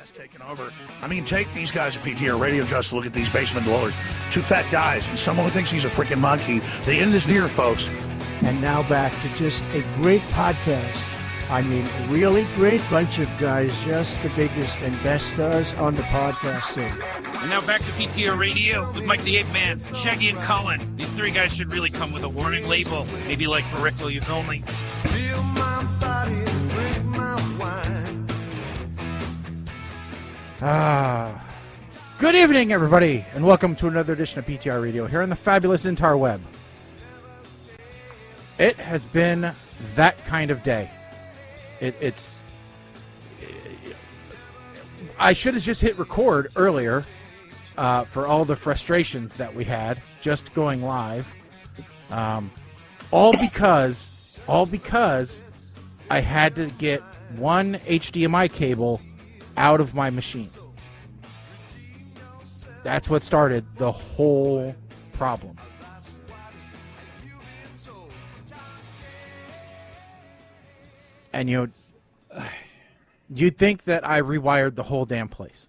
has taken over. I mean, take these guys at PTR Radio, just look at these basement dwellers. Two fat guys and someone who thinks he's a freaking monkey. The end is near, folks. And now back to just a great podcast. I mean, really great bunch of guys, just the biggest and best stars on the podcast scene. And now back to PTR Radio with Mike the Ape Man, Shaggy, and Colin. These three guys should really come with a warning label, maybe like for rectal use only. Feel my body, drink my wine. Good evening, everybody, and welcome to another edition of PTR Radio here on the fabulous interweb. It has been that kind of day. I should have just hit record earlier for all the frustrations that we had just going live. All because I had to get one HDMI cable out of my machine. That's what started the whole problem. And you'd think that I rewired the whole damn place.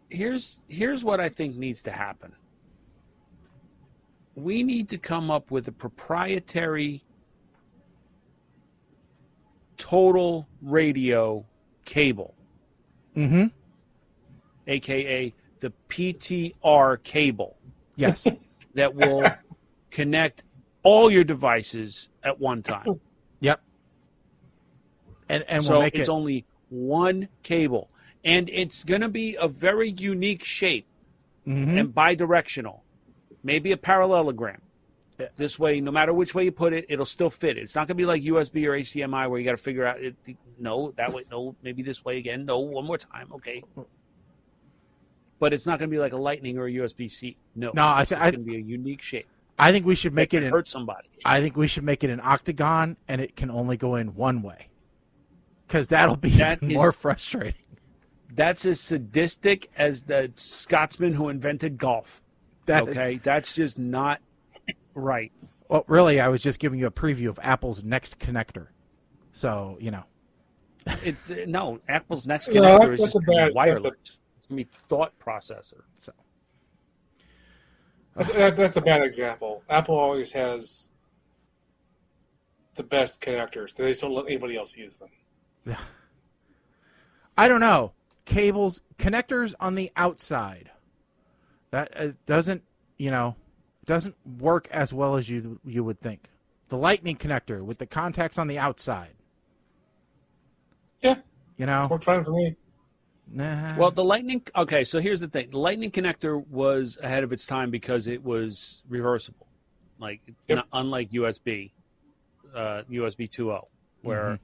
Here's what I think needs to happen. We need to come up with a proprietary total radio cable. Mm-hmm. AKA the PTR cable. Yes. That will connect all your devices at one time. Yep. And so we'll make it's only one cable. And it's going to be a very unique shape and bidirectional. Maybe a parallelogram. This way, no matter which way you put it, it'll still fit. It's not going to be like USB or HDMI where you got to figure out, no, that way, no, maybe this way again, no, one more time, okay. But it's not going to be like a Lightning or a USB-C. No, it's going to be a unique shape. I think we should make it hurt somebody. I think we should make it an octagon, and it can only go in one way, because that'll be more frustrating. That's as sadistic as the Scotsman who invented golf. That's just not right. Well, really, I was just giving you a preview of Apple's next connector. So Apple's next connector is just wireless. It's going to be thought processor. So. That's a bad example. Apple always has the best connectors. They just don't let anybody else use them. Yeah. I don't know. Connectors on the outside. That doesn't work as well as you would think. The Lightning connector with the contacts on the outside. Yeah. It's worked fine for me. Nah. Well, the Lightning... Okay, so here's the thing. The Lightning connector was ahead of its time because it was reversible. Unlike USB, USB 2.0, where,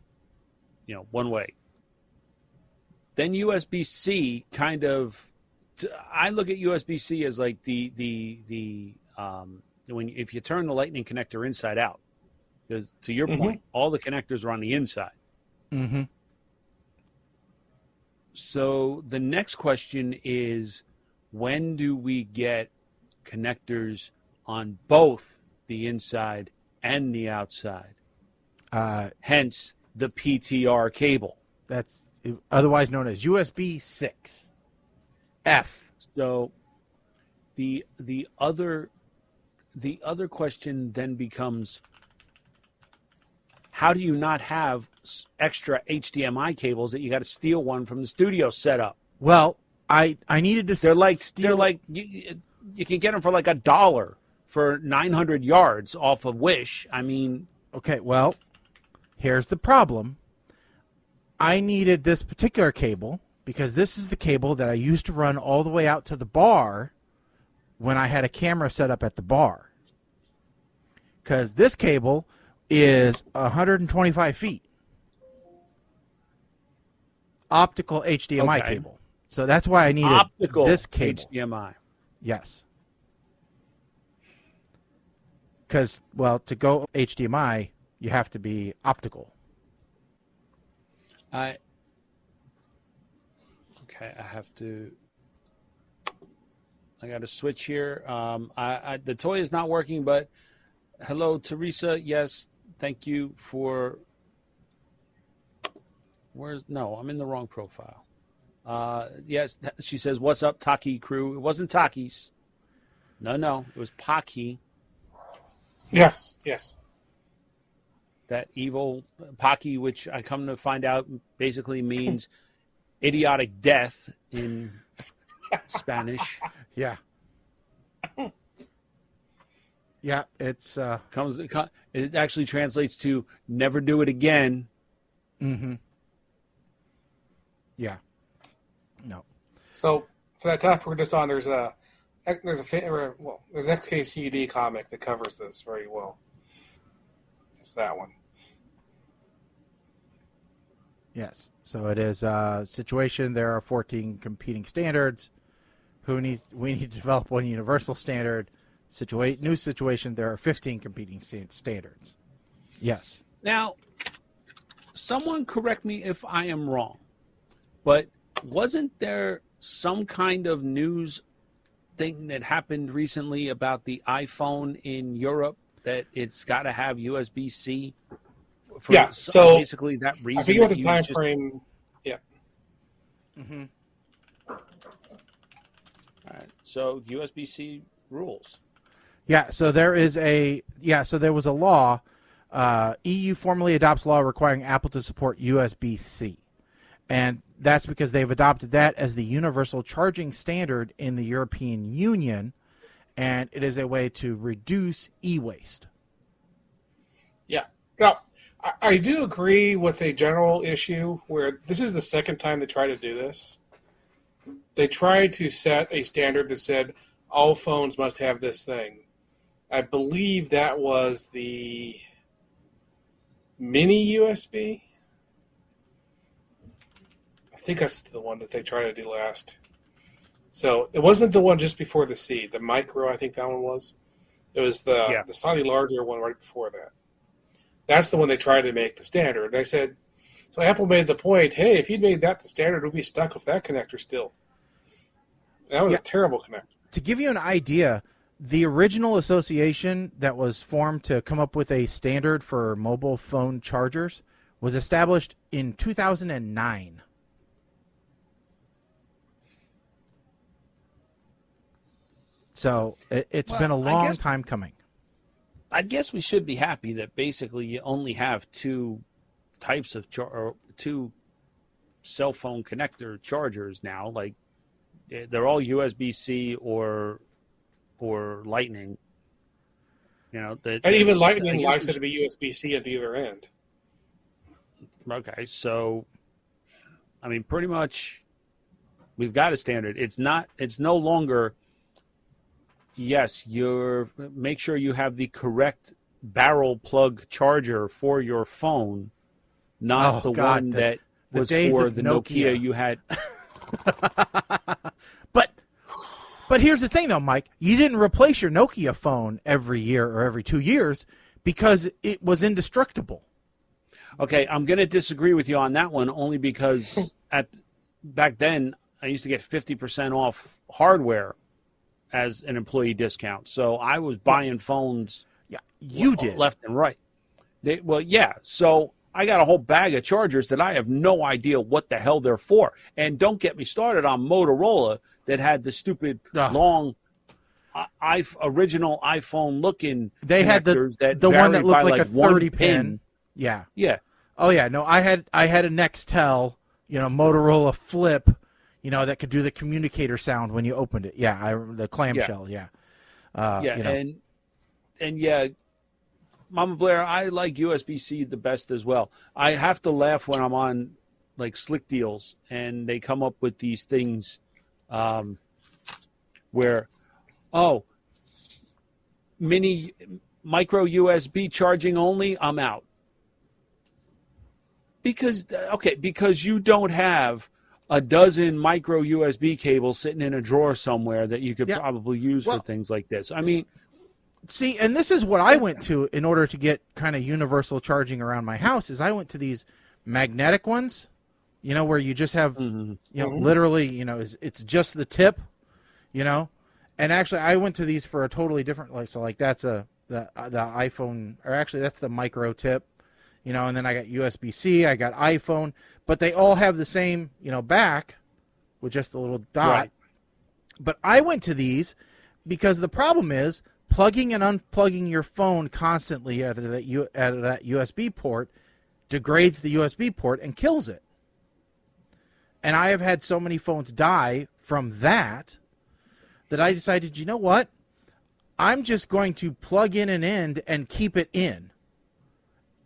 one way. Then USB-C kind of... I look at USB-C as like if you turn the Lightning connector inside out, because to your point, all the connectors are on the inside. Mm-hmm. So the next question is, when do we get connectors on both the inside and the outside? Hence the PTR cable. That's otherwise known as USB 6. F. So the other question then becomes, how do you not have extra HDMI cables that you got to steal one from the studio setup? Well, I needed to. They're like you can get them for like $1 for 900 yards off of Wish. I mean, okay. Well, here's the problem. I needed this particular cable because this is the cable that I used to run all the way out to the bar when I had a camera set up at the bar. Because this cable is 125 feet. Optical HDMI cable. So that's why I needed this cable. HDMI. Yes. Because, to go HDMI, you have to be optical. I got to switch here. The toy is not working, but hello, Teresa. Yes, thank you for No, I'm in the wrong profile. Yes, she says, "What's up, Taki crew?" It wasn't Taki's. No, it was Paki. Yes. That evil Paki, which I come to find out basically means idiotic death in Spanish. Yeah. Yeah, it's It actually translates to "never do it again." Mm-hmm. Yeah. No. So for that topic we're just on, there's an XKCD comic that covers this very well. It's that one. Yes. So it is a situation. There are 14 competing standards. We need to develop one universal standard. New situation. There are 15 competing standards. Yes. Now, someone correct me if I am wrong, but wasn't there some kind of news thing that happened recently about the iPhone in Europe that it's got to have USB-C? So basically that reason. I forget what the time frame. Yeah. Mm-hmm. All right. So USB-C rules. Yeah. So there was a law. EU formally adopts law requiring Apple to support USB-C, and that's because they've adopted that as the universal charging standard in the European Union, and it is a way to reduce e-waste. Yeah. Now, I do agree with a general issue where this is the second time they tried to do this. They tried to set a standard that said all phones must have this thing. I believe that was the mini USB. I think that's the one that they tried to do last. So it wasn't the one just before the C. The micro, I think that one was. It was the slightly larger one right before that. That's the one they tried to make the standard. They said, so Apple made the point, hey, if you'd made that the standard, we'd be stuck with that connector still. That was a terrible connector. To give you an idea, the original association that was formed to come up with a standard for mobile phone chargers was established in 2009. So it's been a long time coming. I guess we should be happy that basically you only have two types of two cell phone connector chargers now. Like they're all USB-C or Lightning. You know, and even Lightning likes it to be USB-C at the other end. Okay, so I mean, pretty much we've got a standard. It's no longer. Yes, make sure you have the correct barrel plug charger for your phone, not one that was for the Nokia you had. But here's the thing, though, Mike. You didn't replace your Nokia phone every year or every 2 years because it was indestructible. Okay, I'm going to disagree with you on that one only because back then I used to get 50% off hardware as an employee discount. So I was buying phones left and right. So I got a whole bag of chargers that I have no idea what the hell they're for. And don't get me started on Motorola that had the stupid long original iPhone looking They had the one that looked like a 30 pin. Yeah. Yeah. Oh yeah, no, I had a Nextel, Motorola Flip, that could do the communicator sound when you opened it. Yeah, the clamshell. Yeah. And Mama Blair, I like USB-C the best as well. I have to laugh when I'm on like Slick Deals and they come up with these things where, micro USB charging only, I'm out. Because you don't have a dozen micro USB cables sitting in a drawer somewhere that you could probably use for things like this. I mean, see, and this is what I went to in order to get kind of universal charging around my house. Is I went to these magnetic ones, where you just have, literally, it's just the tip, And actually, I went to these for a totally different, that's the iPhone, or actually that's the micro tip. and then I got USB-C, I got iPhone, but they all have the same, back with just a little dot. Right. But I went to these because the problem is plugging and unplugging your phone constantly out of that USB port degrades the USB port and kills it. And I have had so many phones die from that I decided, you know what? I'm just going to plug in an end and keep it in.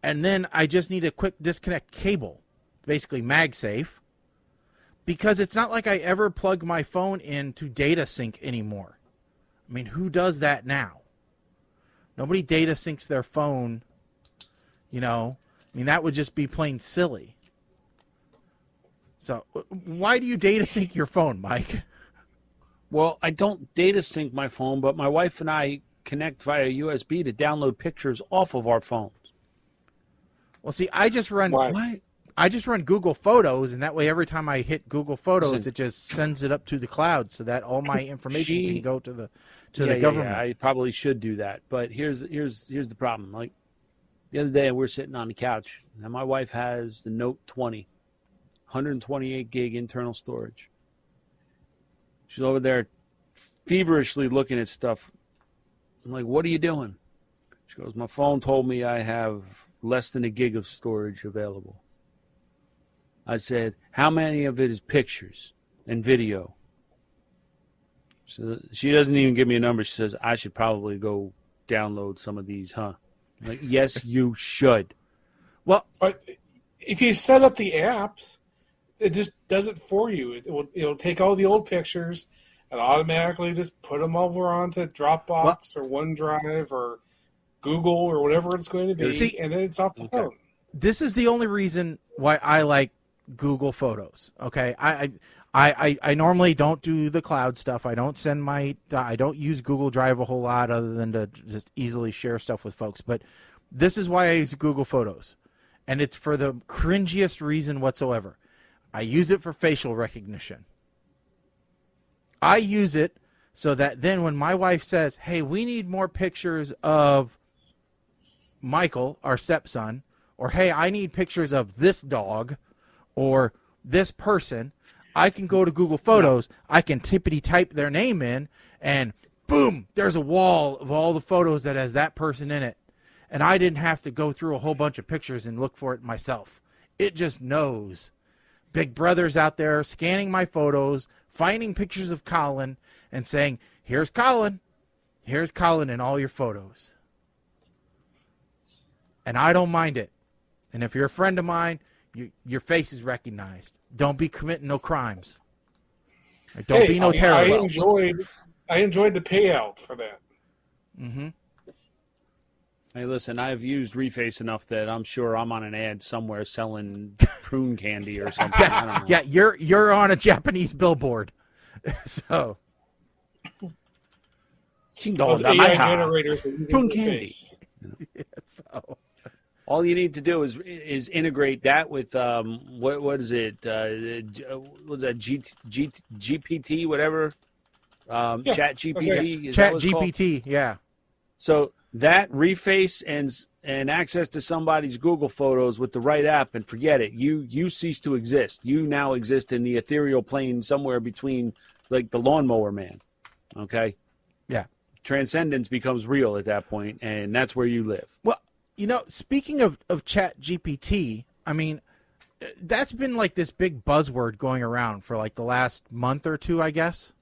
And then I just need a quick disconnect cable, basically MagSafe, because it's not like I ever plug my phone into data sync anymore. I mean, who does that now? Nobody data syncs their phone, I mean, that would just be plain silly. So why do you data sync your phone, Mike? Well, I don't data sync my phone, but my wife and I connect via USB to download pictures off of our phones. Well, see, I just run Google Photos, and that way every time I hit Google Photos, it just sends it up to the cloud so that all my information can go to the government. Yeah, I probably should do that, but here's the problem. Like the other day, we're sitting on the couch, and my wife has the Note 20, 128 gig internal storage. She's over there feverishly looking at stuff. I'm like, what are you doing? She goes, my phone told me I have less than a gig of storage available. I said, how many of it is pictures and video? So she doesn't even give me a number. She says, I should probably go download some of these, huh? I'm like, yes, you should. Well, if you set up the apps, it just does it for you. It'll take all the old pictures and automatically just put them over onto Dropbox or OneDrive or Google or whatever it's going to be, and then it's off the phone. This is the only reason why I like Google Photos. Okay, I normally don't do the cloud stuff. I don't use Google Drive a whole lot other than to just easily share stuff with folks. But this is why I use Google Photos, and it's for the cringiest reason whatsoever. I use it for facial recognition. I use it so that then when my wife says, hey, we need more pictures of Michael, our stepson, or hey, I need pictures of this dog or this person, I can go to Google Photos, I can tippity type their name in, and boom, there's a wall of all the photos that has that person in it. And I didn't have to go through a whole bunch of pictures and look for it myself. It just knows. Big Brother's out there scanning my photos, finding pictures of Colin, and saying, here's Colin. Here's Colin in all your photos. And I don't mind it. And if you're a friend of mine, your face is recognized. Don't be committing no crimes. Don't be no terrorist. I enjoyed the payout for that. Mm-hmm. Hey, listen, I've used Reface enough that I'm sure I'm on an ad somewhere selling prune candy or something. I don't know. Yeah, you're on a Japanese billboard. So. Those AI generators prune candy. Yeah, so. All you need to do is integrate that with what is it? What's that? GPT, whatever. Chat GPT. Chat GPT. Yeah. So that Reface and access to somebody's Google Photos with the right app, and forget it. You cease to exist. You now exist in the ethereal plane somewhere between like the lawnmower man. Okay. Yeah. Transcendence becomes real at that point, and that's where you live. Well. Speaking of Chat GPT, I mean, that's been like this big buzzword going around for like the last month or two, I guess.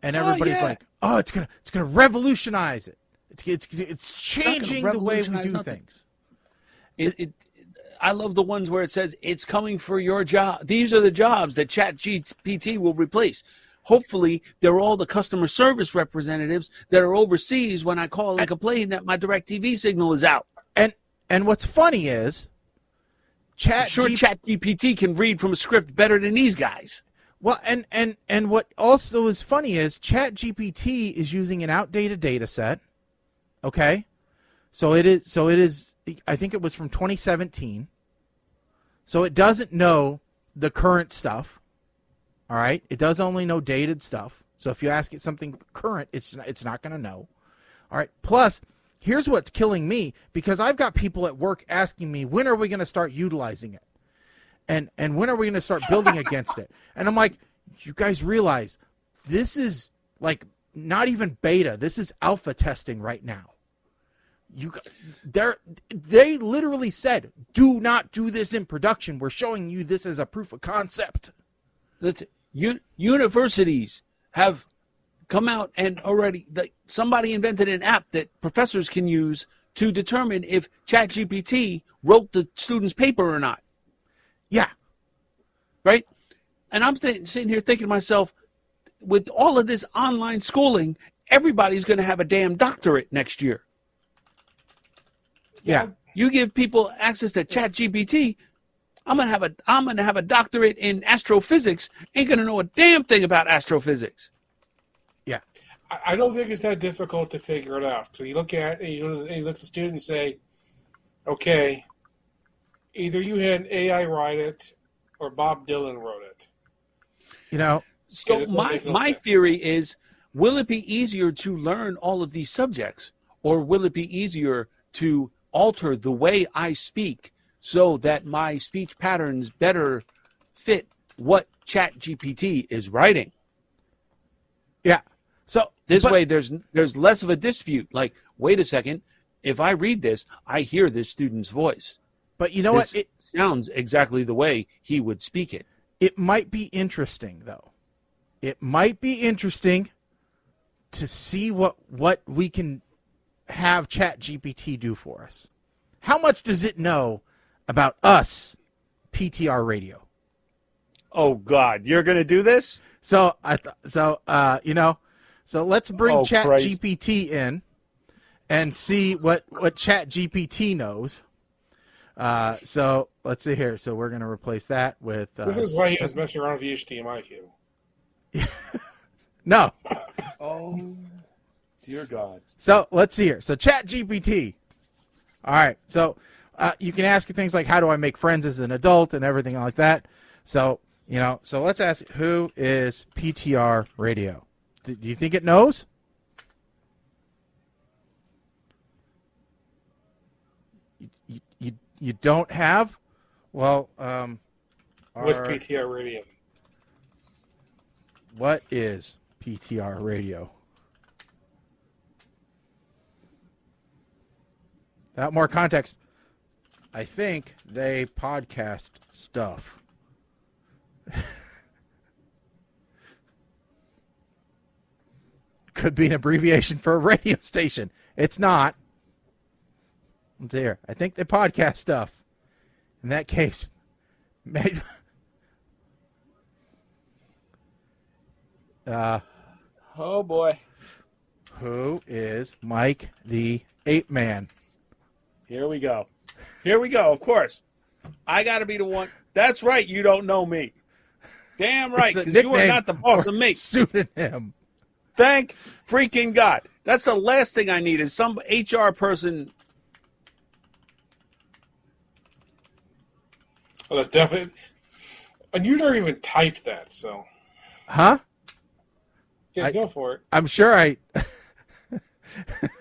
And everybody's like, "Oh, it's gonna revolutionize it. It's changing the way we do things." I love the ones where it says it's coming for your job. These are the jobs that Chat GPT will replace. Hopefully, they're all the customer service representatives that are overseas when I call and complain that my DirecTV signal is out. And what's funny is, ChatGPT can read from a script better than these guys. Well, and what also is funny is ChatGPT is using an outdated data set. Okay, so it is. I think it was from 2017. So it doesn't know the current stuff. All right, it does only know dated stuff. So if you ask it something current, it's not going to know. All right. Plus, here's what's killing me, because I've got people at work asking me, when are we going to start utilizing it? And when are we going to start building against it? And I'm like, you guys realize this is like not even beta. This is alpha testing right now. They literally said, do not do this in production. We're showing you this as a proof of concept. Universities have come out and already, somebody invented an app that professors can use to determine if ChatGPT wrote the student's paper or not. Yeah. Right? And I'm sitting here thinking to myself, with all of this online schooling, everybody's going to have a damn doctorate next year. Yeah. You give people access to ChatGPT, I'm gonna have a doctorate in astrophysics. Ain't gonna know a damn thing about astrophysics. Yeah. I don't think it's that difficult to figure it out. So you look at the student and say, okay, either you had an AI write it or Bob Dylan wrote it. You know. So my theory is, will it be easier to learn all of these subjects, or will it be easier to alter the way I speak so that my speech patterns better fit what ChatGPT is writing? Yeah. So this way there's less of a dispute. Like, wait a second, if I read this, I hear this student's voice. But you know what? It sounds exactly the way he would speak it. It might be interesting, though. It might be interesting to see what we can have ChatGPT do for us. How much does it know about us, PTR Radio? Oh God, you're going to do this? So so let's bring ChatGPT in and see what ChatGPT knows. So let's see here. So we're going to replace that with. This is why he was messing around with the HDMI cable. No. Oh, dear God. So let's see here. So ChatGPT. All right. So you can ask things like, how do I make friends as an adult and everything like that. So, so let's ask, who is PTR Radio? Do you think it knows? You don't have? Well, what's PTR Radio? What is PTR Radio? Without more context, I think they podcast stuff. Could be an abbreviation for a radio station. It's not. Let's see here. I think they podcast stuff. In that case, maybe. Oh boy. Who is Mike the Ape Man? Here we go. Of course. I got to be the one. That's right. You don't know me. Damn right. Because you are not the boss of me. Pseudonym. Thank freaking God. That's the last thing I need is some HR person. Oh, that's definitely. And you never even typed that, so. Huh? Yeah, go for it. I'm sure I.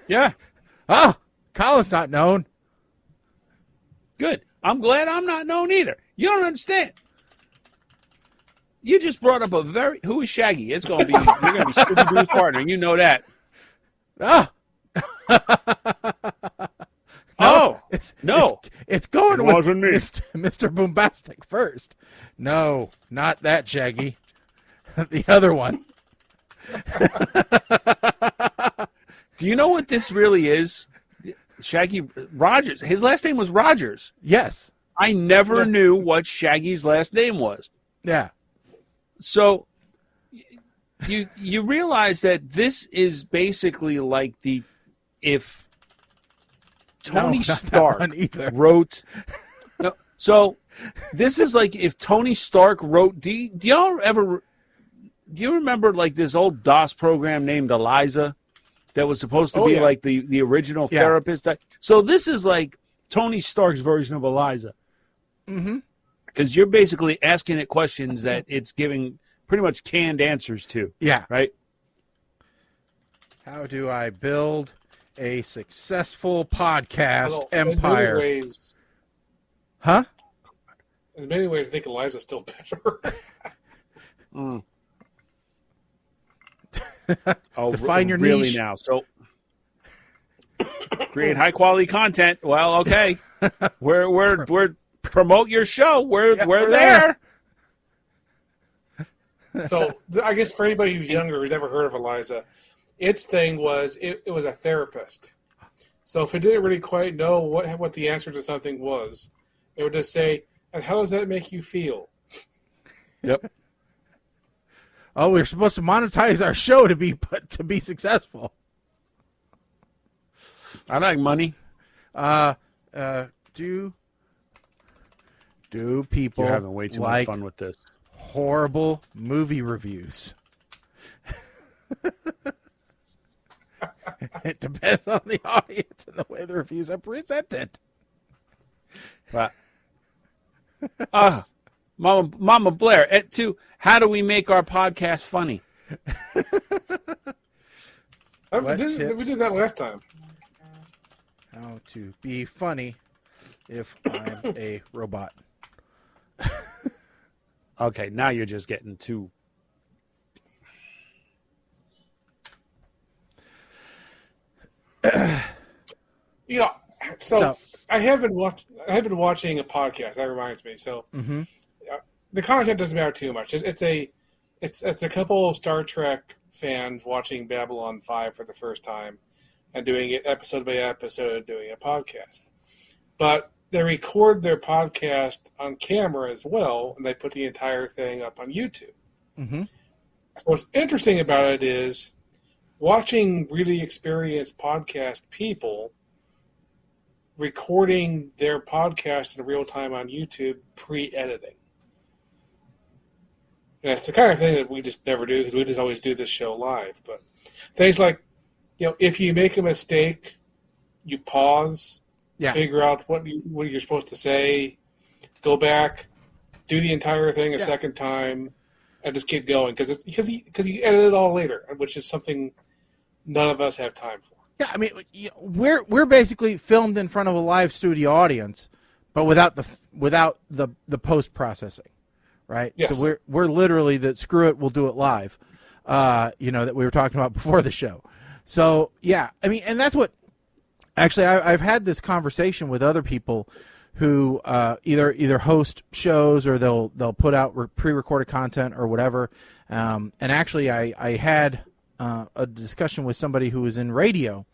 Yeah. Oh, Colin's not known. Good. I'm glad I'm not known either. You don't understand. You just brought up who is Shaggy? It's going to be, you're going to be Scooby-Doo's partner. You know that. Oh. No. It's going it with wasn't me. Mr. Boombastic first. No, not that Shaggy. The other one. Do you know what this really is? Shaggy Rogers. His last name was Rogers. Yes. I never knew what Shaggy's last name was. Yeah. So you realize that this is basically like if Tony Stark wrote. No, so this is like if Tony Stark wrote. Do you remember like this old DOS program named Eliza that was supposed to be like the original therapist? So this is like Tony Stark's version of Eliza. Mm-hmm. Because you're basically asking it questions that it's giving pretty much canned answers to. Yeah. Right? How do I build a successful podcast Well, empire. Huh? In many ways, I think Eliza's still better. Define your really niche. now. So create high quality content. Well, okay. We're promote your show. We're there. So I guess for anybody who's younger who's never heard of Eliza, its thing was it was a therapist. So if it didn't really quite know what the answer to something was, it would just say, "And how does that make you feel?" Yep. Oh, we're supposed to monetize our show to be successful. I like money. Do people You're having way too like much fun with this? Horrible movie reviews? It depends on the audience and the way the reviews are presented. But, Mama Blair, how do we make our podcast funny? We did that last time. How to be funny if I'm a robot. Okay, now you're just getting too. So I have been watching a podcast. That reminds me. So the content doesn't matter too much. It's a couple of Star Trek fans watching Babylon 5 for the first time and doing it episode by episode, doing a podcast. But they record their podcast on camera as well, and they put the entire thing up on YouTube. Mm-hmm. So what's interesting about it is watching really experienced podcast people recording their podcast in real time on YouTube pre-editing. And it's the kind of thing that we just never do because we just always do this show live. But things like, if you make a mistake, you pause, figure out what you're supposed to say, go back, do the entire thing a second time, and just keep going because you edit it all later, which is something none of us have time for. Yeah, I mean, we're basically filmed in front of a live studio audience, but without the post processing, right? Yes. So we're literally that screw it, we'll do it live, that we were talking about before the show. So yeah, I mean, and that's what. Actually, I've had this conversation with other people who either host shows or they'll put out pre-recorded content or whatever. And actually, I had a discussion with somebody who was in radio,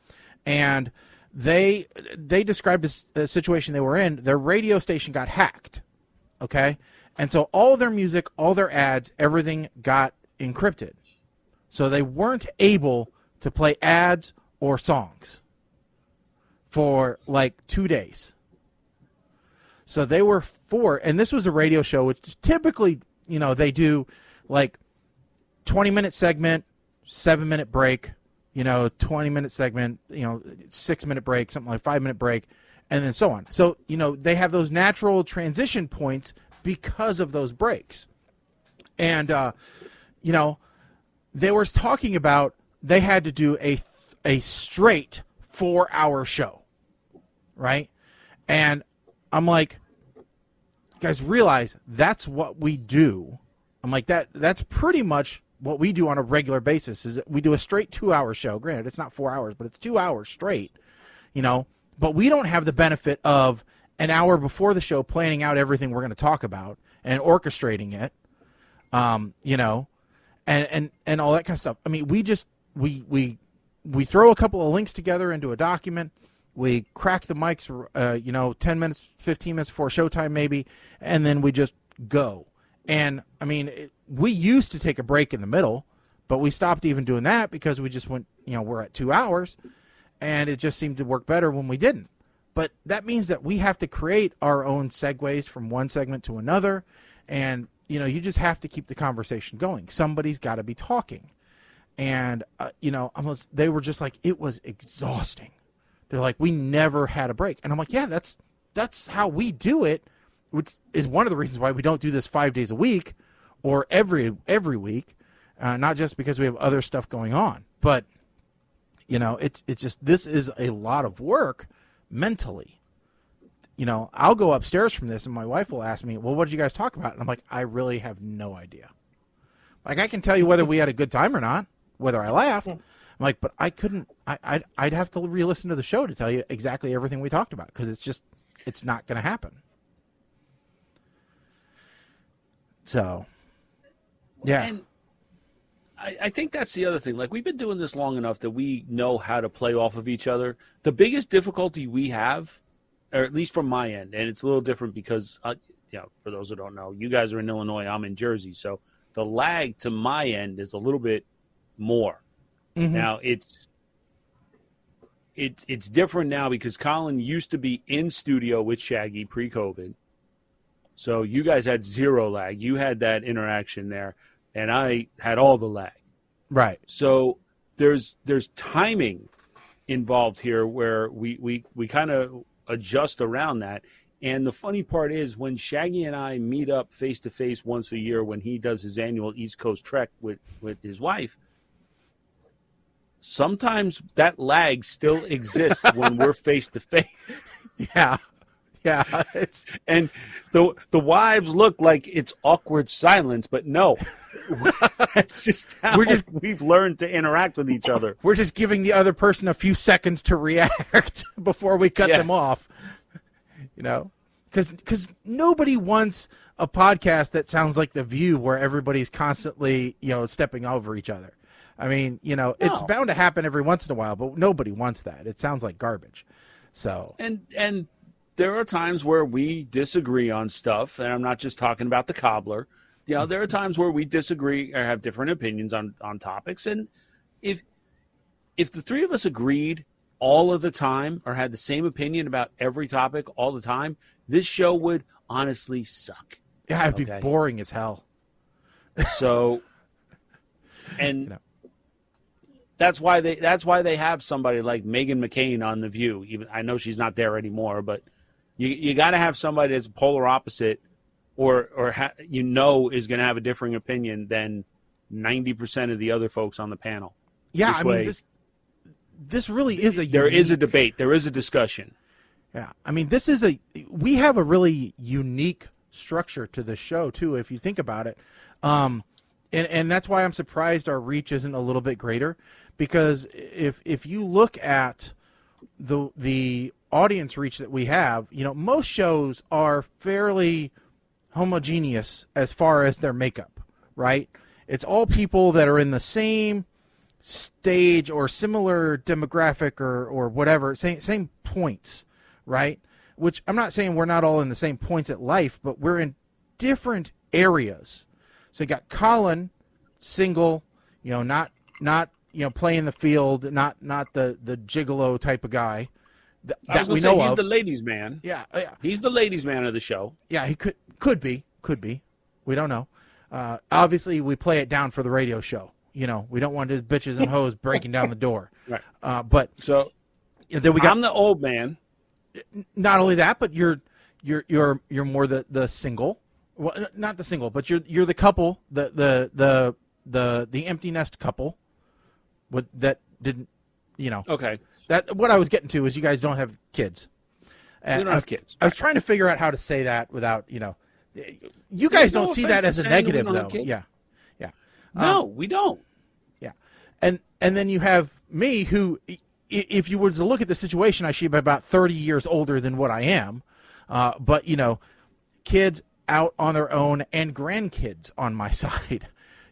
and they described a situation they were in. Their radio station got hacked, okay? And so all their music, all their ads, everything got encrypted. So they weren't able to play ads or songs for like 2 days. So they were and this was a radio show, which is typically, they do like 20-minute segment, 7-minute break, 20-minute segment, 6-minute break, something like 5-minute break, and then so on. So, they have those natural transition points because of those breaks. And, they were talking about they had to do a straight 4-hour show, right? And I'm like, you guys realize that's what we do. I'm like, that's pretty much what we do on a regular basis is that we do a straight 2-hour show. Granted, it's not 4 hours, but it's 2 hours straight, but we don't have the benefit of an hour before the show planning out everything we're going to talk about and orchestrating it, and all that kind of stuff. I mean, we throw a couple of links together into a document. We crack the mics, 10 minutes, 15 minutes before showtime maybe, and then we just go. And, I mean, we used to take a break in the middle, but we stopped even doing that because we just went, we're at 2 hours, and it just seemed to work better when we didn't. But that means that we have to create our own segues from one segment to another, and, you just have to keep the conversation going. Somebody's got to be talking. And, they were just like, it was exhausting. They're like, we never had a break. And I'm like, yeah, that's how we do it, which is one of the reasons why we don't do this 5 days a week or every week, not just because we have other stuff going on. But, It's just, this is a lot of work mentally. I'll go upstairs from this and my wife will ask me, well, what did you guys talk about? And I'm like, I really have no idea. Like, I can tell you whether we had a good time or not, whether I laughed. I'm like, but I couldn't, I'd have to re-listen to the show to tell you exactly everything we talked about, because it's not going to happen. So, yeah. And I think that's the other thing. Like, we've been doing this long enough that we know how to play off of each other. The biggest difficulty we have, or at least from my end, and it's a little different because, for those who don't know, you guys are in Illinois, I'm in Jersey, so the lag to my end is a little bit more. Mm-hmm. Now, it's different now because Colin used to be in studio with Shaggy pre-COVID, so you guys had zero lag. You had that interaction there. And I had all the lag. Right. So there's timing involved here where we kind of adjust around that. And the funny part is when Shaggy and I meet up face-to-face once a year when he does his annual East Coast trek with his wife, sometimes that lag still exists when we're face-to-face. Yeah. Yeah, and the wives look like it's awkward silence, but no, that's just how we've learned to interact with each other. We're just giving the other person a few seconds to react before we cut them off. Because nobody wants a podcast that sounds like The View, where everybody's constantly stepping over each other. I mean, it's bound to happen every once in a while, but nobody wants that. It sounds like garbage. So and there are times where we disagree on stuff, and I'm not just talking about the cobbler. There are times where we disagree or have different opinions on topics. And if the three of us agreed all of the time or had the same opinion about every topic all the time, this show would honestly suck. Yeah, it'd be boring as hell. So, and that's why they have somebody like Meghan McCain on The View. Even I know she's not there anymore, but you got to have somebody that's polar opposite, or is going to have a differing opinion than 90% of the other folks on the panel. Yeah, this really is there is a debate. There is a discussion. Yeah, we have a really unique structure to the show too, if you think about it, and that's why I'm surprised our reach isn't a little bit greater, because if you look at the audience reach that we have, most shows are fairly homogeneous as far as their makeup, right? It's all people that are in the same stage or similar demographic or whatever, same points, right? Which I'm not saying we're not all in the same points at life, but we're in different areas. So you got Colin, single, not playing the field, not the gigolo type of guy. That we know he's of. the ladies' man. Yeah. He's the ladies' man of the show. Yeah, he could be. We don't know. Obviously, we play it down for the radio show. We don't want his bitches and hoes breaking down the door. Right. But so then we got. I'm the old man. Not only that, but you're more the single. Well, not the single, but you're the couple, the empty nest couple, that didn't. Okay. That what I was getting to is you guys don't have kids. We don't have kids. I was trying to figure out how to say that without, you guys don't see that as a negative, though. Yeah. No, we don't. Yeah. And then you have me, who, if you were to look at the situation, I should be about 30 years older than what I am. But, kids out on their own and grandkids on my side,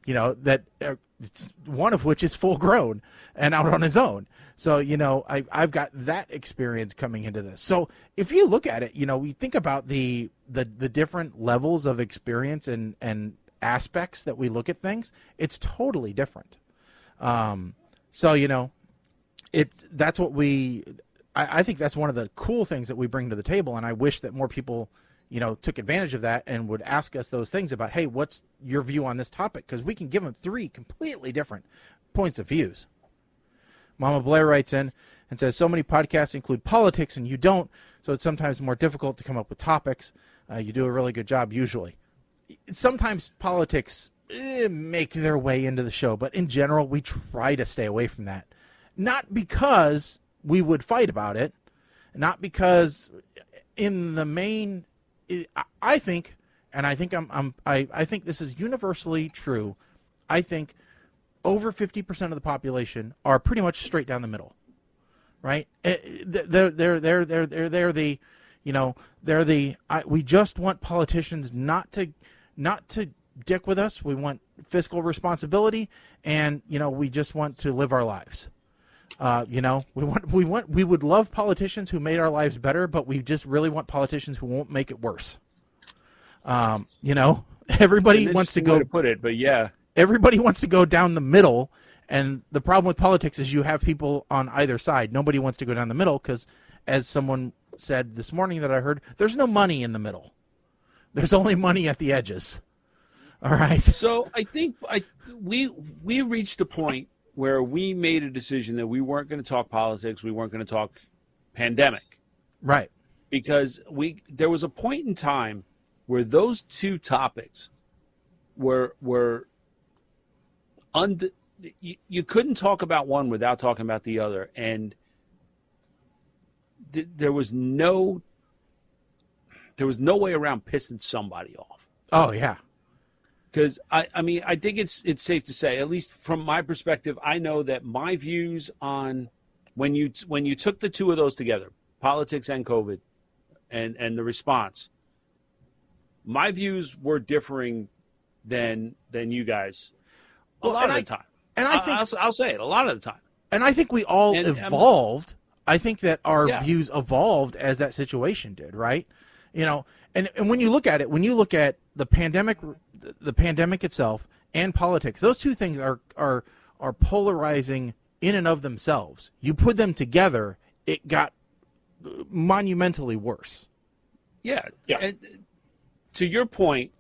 that one of which is full grown and out on his own. So, I've got that experience coming into this. So if you look at it, we think about the different levels of experience and aspects that we look at things, it's totally different. So, that's what I think that's one of the cool things that we bring to the table. And I wish that more people, took advantage of that and would ask us those things about, hey, what's your view on this topic? Because we can give them 3 completely different points of views. Mama Blair writes in and says, so many podcasts include politics and you don't, so it's sometimes more difficult to come up with topics. You do a really good job usually. Sometimes politics make their way into the show, but in general, we try to stay away from that. not because we would fight about it, not because in the main, I think, and I think I think this is universally true. I think over 50% of the population are pretty much straight down the middle, right? They're the, you know, we just want politicians not to dick with us. We want fiscal responsibility, and you know, we just want to live our lives. You know, we would love politicians who made our lives better, but we just really want politicians who won't make it worse. You know, everybody wants to go way to put it, but yeah, everybody wants to go down the middle, and the problem with politics is you have people on either side. Nobody wants to go down the middle because, as someone said this morning that I heard, there's no money in the middle. There's only money at the edges. All right. So I think we reached a point where we made a decision that we weren't going to talk politics. We weren't going to talk pandemic. Right. Because there was a point in time where those two topics were you couldn't talk about one without talking about the other. And there was no way around pissing somebody off. Oh, yeah. Because I mean, I think it's safe to say, at least from my perspective, I know that my views on when you took the two of those together, politics and COVID, and the response, my views were differing than you guys a lot of the time. And I think I'll say it a lot of the time. And I think we all evolved. I think that our views evolved as that situation did, right? You know, and when you look at it, when you look at the pandemic itself and politics, those two things are polarizing in and of themselves. You put them together, it got monumentally worse. Yeah. And to your point,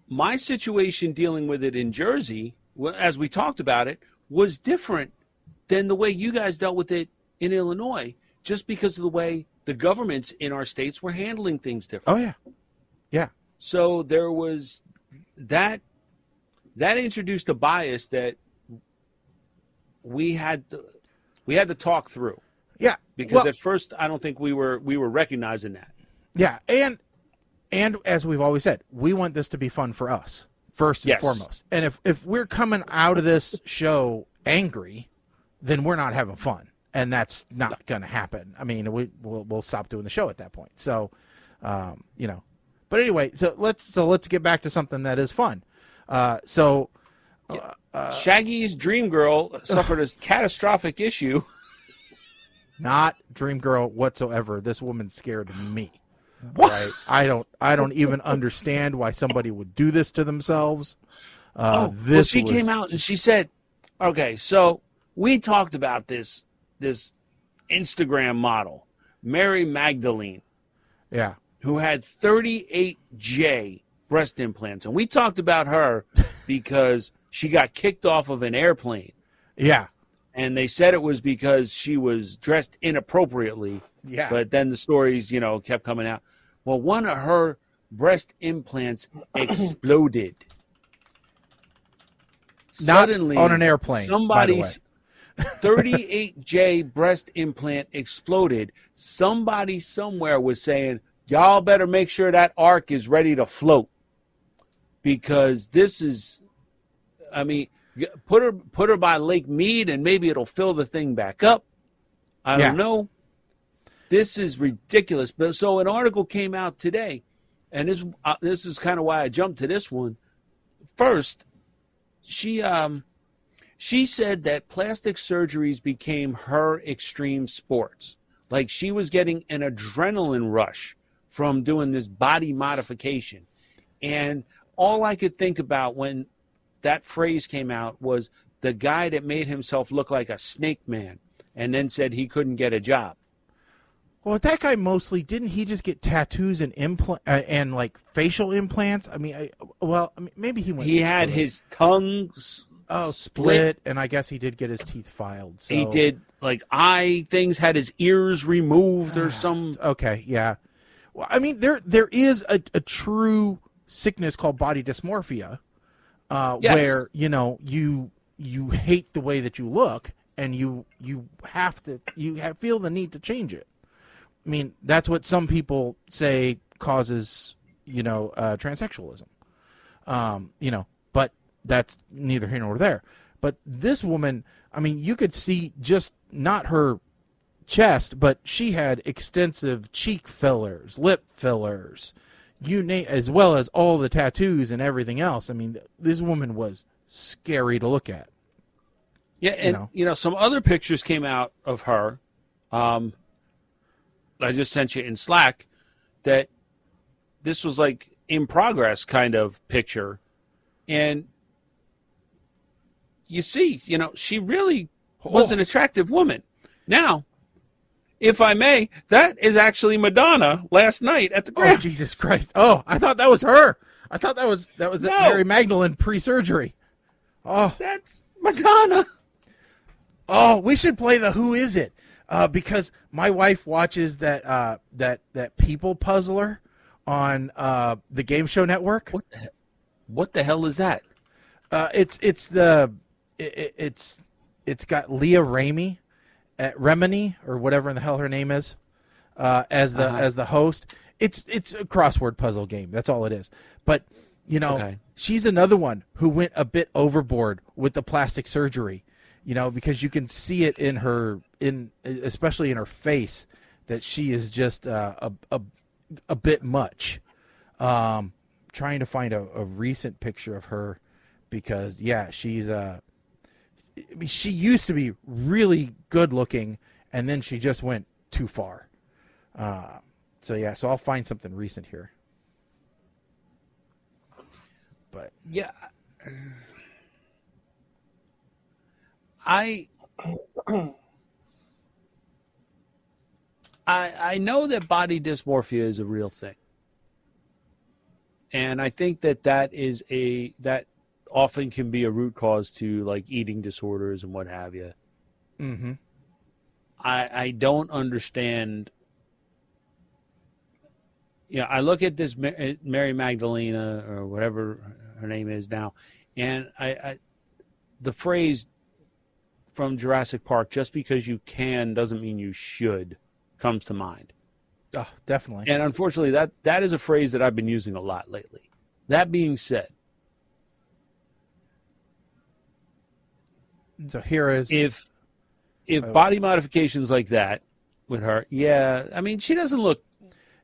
my situation dealing with it in Jersey, as we talked about it, was different than the way you guys dealt with it in Illinois, just because of the way the governments in our states were handling things differently. Oh, yeah. Yeah. So there was that introduced a bias that we had to talk through. Yeah. Because at first I don't think we were recognizing that. Yeah. And as we've always said, we want this to be fun for us first and foremost. And if we're coming out of this show angry, then we're not having fun. And that's not going to happen. I mean, we'll stop doing the show at that point. So, you know, but anyway, so let's get back to something that is fun. Shaggy's dream girl suffered a catastrophic issue. Not dream girl whatsoever. This woman scared me. What? Right? I don't even understand why somebody would do this to themselves. She came out and she said, okay, so we talked about this Instagram model, Mary Magdalene. Yeah. Who had 38J breast implants. And we talked about her because she got kicked off of an airplane. Yeah. And they said it was because she was dressed inappropriately. Yeah. But then the stories, you know, kept coming out. Well, one of her breast implants exploded. Suddenly, not on an airplane. Somebody's 38J breast implant exploded. Somebody somewhere was saying, y'all better make sure that ark is ready to float, because this is, I mean, put her by Lake Mead and maybe it'll fill the thing back up. I don't know. This is ridiculous. But so an article came out today, and this is kind of why I jumped to this one. First, she said that plastic surgeries became her extreme sports. Like she was getting an adrenaline rush from doing this body modification. And all I could think about when that phrase came out was the guy that made himself look like a snake man and then said he couldn't get a job. Well, that guy mostly, didn't he just get tattoos and and like facial implants? I mean, maybe he went. He had his tongue split, and I guess he did get his teeth filed. So. He did like eye things, had his ears removed or some. Okay, yeah. Well, I mean, there is a true sickness called body dysmorphia, where you hate the way that you look, and you feel the need to change it. I mean, that's what some people say causes, transsexualism. But that's neither here nor there. But this woman, I mean, you could see just not her chest, but she had extensive cheek fillers, lip fillers, as well as all the tattoos and everything else. I mean, this woman was scary to look at. Yeah, and some other pictures came out of her. I just sent you in Slack that this was like in progress kind of picture, and you see, she really was an attractive woman. Now, if I may, that is actually Madonna last night at the Grammys. Oh, Jesus Christ! Oh, I thought that was her. I thought that was Mary Magdalene pre-surgery. Oh, that's Madonna. Oh, we should play the Who Is It? Because my wife watches that People Puzzler on the Game Show Network. What the hell is that? It's got Leah Remini or whatever in the hell her name is as the host. It's a crossword puzzle game. That's all it is. But she's another one who went a bit overboard with the plastic surgery. Because you can see it in her, especially in her face, that she is just a bit much. Trying to find a recent picture of her, because she's she used to be really good looking, and then she just went too far. So I'll find something recent here. But yeah. I know that body dysmorphia is a real thing, and I think that often can be a root cause to like eating disorders and what have you. Mm-hmm. I don't understand. I look at this Mary Magdalena or whatever her name is now, and the phrase from Jurassic Park, just because you can doesn't mean you should, comes to mind. Oh, definitely. And unfortunately, that is a phrase that I've been using a lot lately. That being said, so here is if body modifications like that with her, I mean, she doesn't look.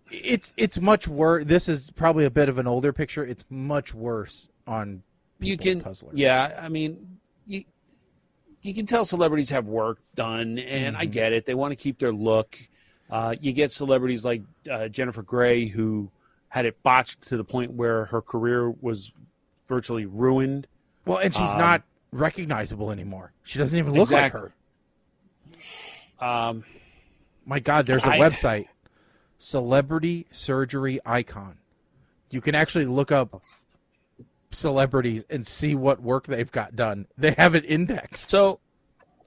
It's much worse. This is probably a bit of an older picture. It's much worse on Puzzler. Yeah, I mean, you can tell celebrities have work done, and I get it. They want to keep their look. You get celebrities like Jennifer Grey, who had it botched to the point where her career was virtually ruined. Well, and she's not recognizable anymore. She doesn't even look like her. My God, there's a website, Celebrity Surgery Icon. You can actually look up celebrities and see what work they've got done. They have it indexed. So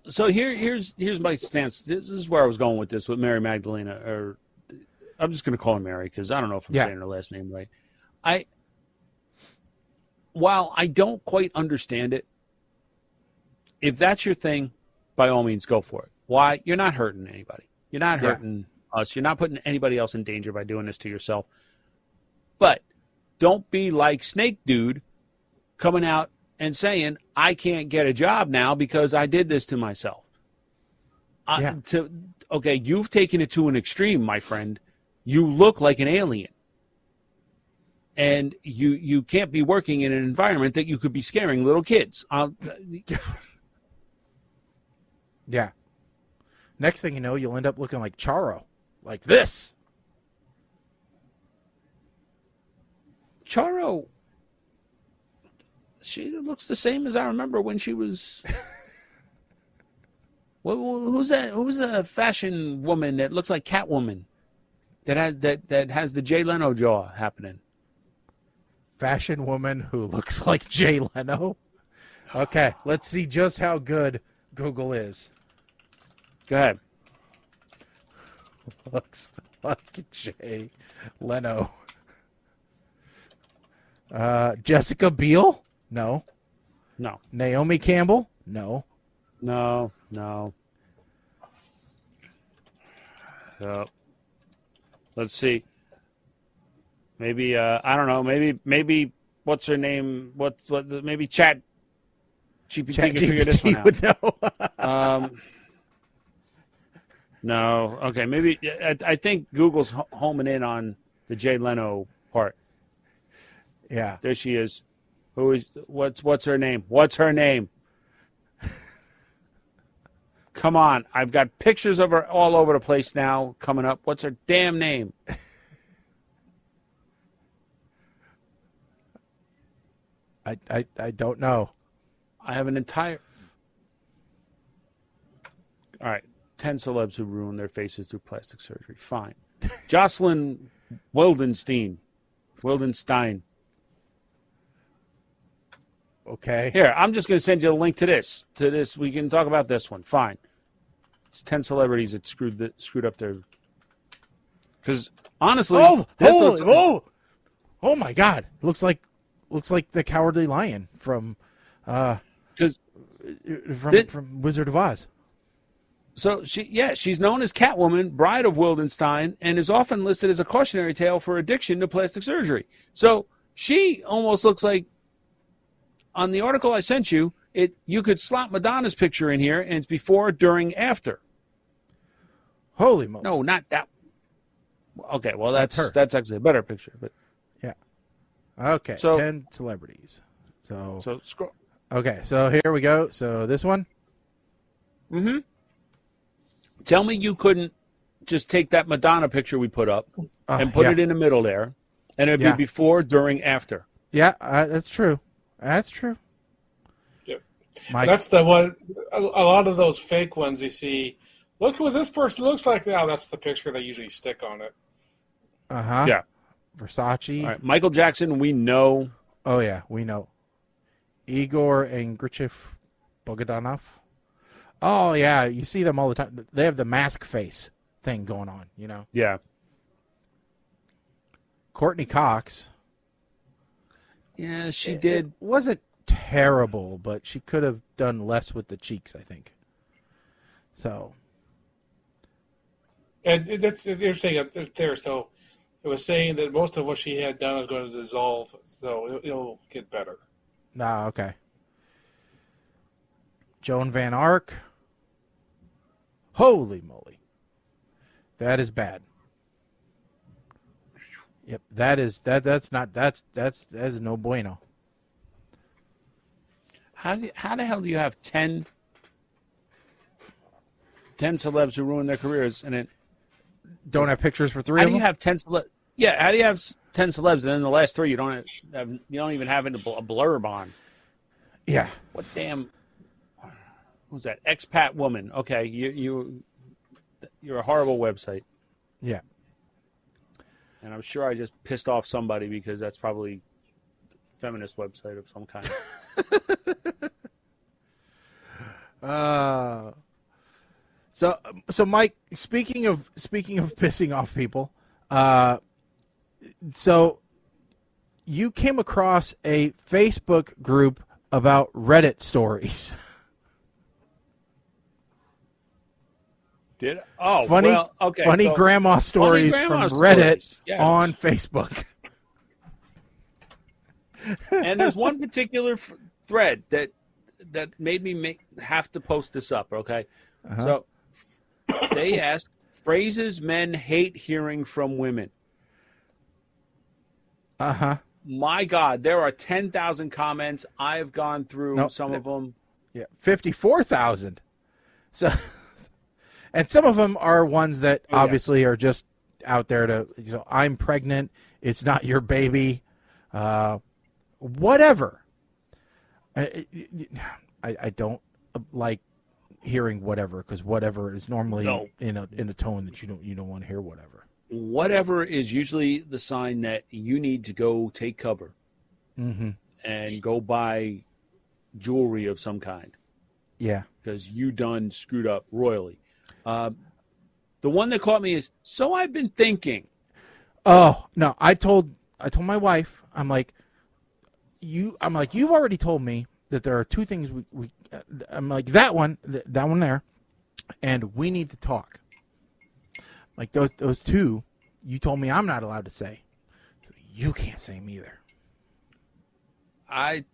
here's my stance. This is where I was going with this with Mary Magdalena, or I'm just going to call her Mary because I don't know if I'm saying her last name right. While I don't quite understand it, if that's your thing, by all means, go for it. Why? You're not hurting anybody. You're not hurting us. You're not putting anybody else in danger by doing this to yourself. But don't be like Snake Dude coming out and saying, I can't get a job now because I did this to myself. Okay, you've taken it to an extreme, my friend. You look like an alien. And you can't be working in an environment that you could be scaring little kids. Yeah. Next thing you know, you'll end up looking like Charo. Like this. Charo, she looks the same as I remember when she was. Who's that? Who's the fashion woman that looks like Catwoman? That has the Jay Leno jaw happening. Fashion woman who looks like Jay Leno. Okay, let's see just how good Google is. Go ahead. Looks like Jay Leno. Jessica Biel? No. No. Naomi Campbell? No. No. Let's see. Maybe I don't know. Maybe what's her name? Maybe Chat GPT can figure this one out. Would know. No. Okay. Maybe I think Google's homing in on the Jay Leno part. Yeah. There she is. What's her name? What's her name? Come on. I've got pictures of her all over the place now coming up. What's her damn name? I don't know. I have an entire... All right. 10 celebs who ruin their faces through plastic surgery. Fine. Jocelyn Wildenstein. Okay. Here, I'm just going to send you a link to this. We can talk about this one. Fine. It's 10 celebrities that screwed up their... Because, honestly... Oh my God. Looks like the Cowardly Lion from Wizard of Oz. So she's known as Catwoman, Bride of Wildenstein, and is often listed as a cautionary tale for addiction to plastic surgery. So she almost looks like, on the article I sent you, you could slap Madonna's picture in here, and it's before, during, after. Holy moly! No, not that. Okay, well that's her. That's actually a better picture, but yeah. Okay, so 10 celebrities. So scroll. Okay, so here we go. So this one. Mm-hmm. Tell me you couldn't just take that Madonna picture we put up and put it in the middle there, and it'd be before, during, after. Yeah, that's true. That's true. Yep. That's the one. A lot of those fake ones you see. Look what this person looks like now. That's the picture they usually stick on it. Yeah. Versace. All right. Michael Jackson, we know. Oh yeah, we know. Igor and Grichev Bogdanov. Oh yeah, you see them all the time. They have the mask face thing going on, you know. Yeah. Courtney Cox. Yeah, she did. It wasn't terrible, but she could have done less with the cheeks, I think. So. And that's interesting there. So it was saying that most of what she had done is going to dissolve, so it'll get better. Ah, okay. Joan Van Ark. Holy moly. That is bad. Yep, that's no bueno. How the hell do you have 10 celebs who ruin their careers and it don't have pictures for 3 how of do them? you have 10 celebs? Yeah, how do you have 10 celebs and then the last 3 you don't even have a blurb on? Yeah. What damn? Who's that? Expat woman. Okay, you're a horrible website. Yeah. And I'm sure I just pissed off somebody because that's probably a feminist website of some kind. So Mike, speaking of pissing off people, so you came across a Facebook group about Reddit stories. Did oh funny well, okay, funny so, grandma stories funny grandma from Reddit stories. Yes. on Facebook. And there's one particular thread that made me have to post this up. Okay, so they asked phrases men hate hearing from women. My God, there are 10,000 comments. I've gone through some of them. Yeah, 54,000. So. And some of them are ones that obviously are just out there to, I'm pregnant, it's not your baby, whatever. I don't like hearing whatever, because whatever is normally in a tone that you don't want to hear whatever. Whatever is usually the sign that you need to go take cover and go buy jewelry of some kind. Yeah. Because you done screwed up royally. The one that caught me is, so I've been thinking. Oh, no, I told my wife, you've already told me that there are two things I'm like, that one there, and we need to talk. Like those two, you told me I'm not allowed to say, so you can't say them either. I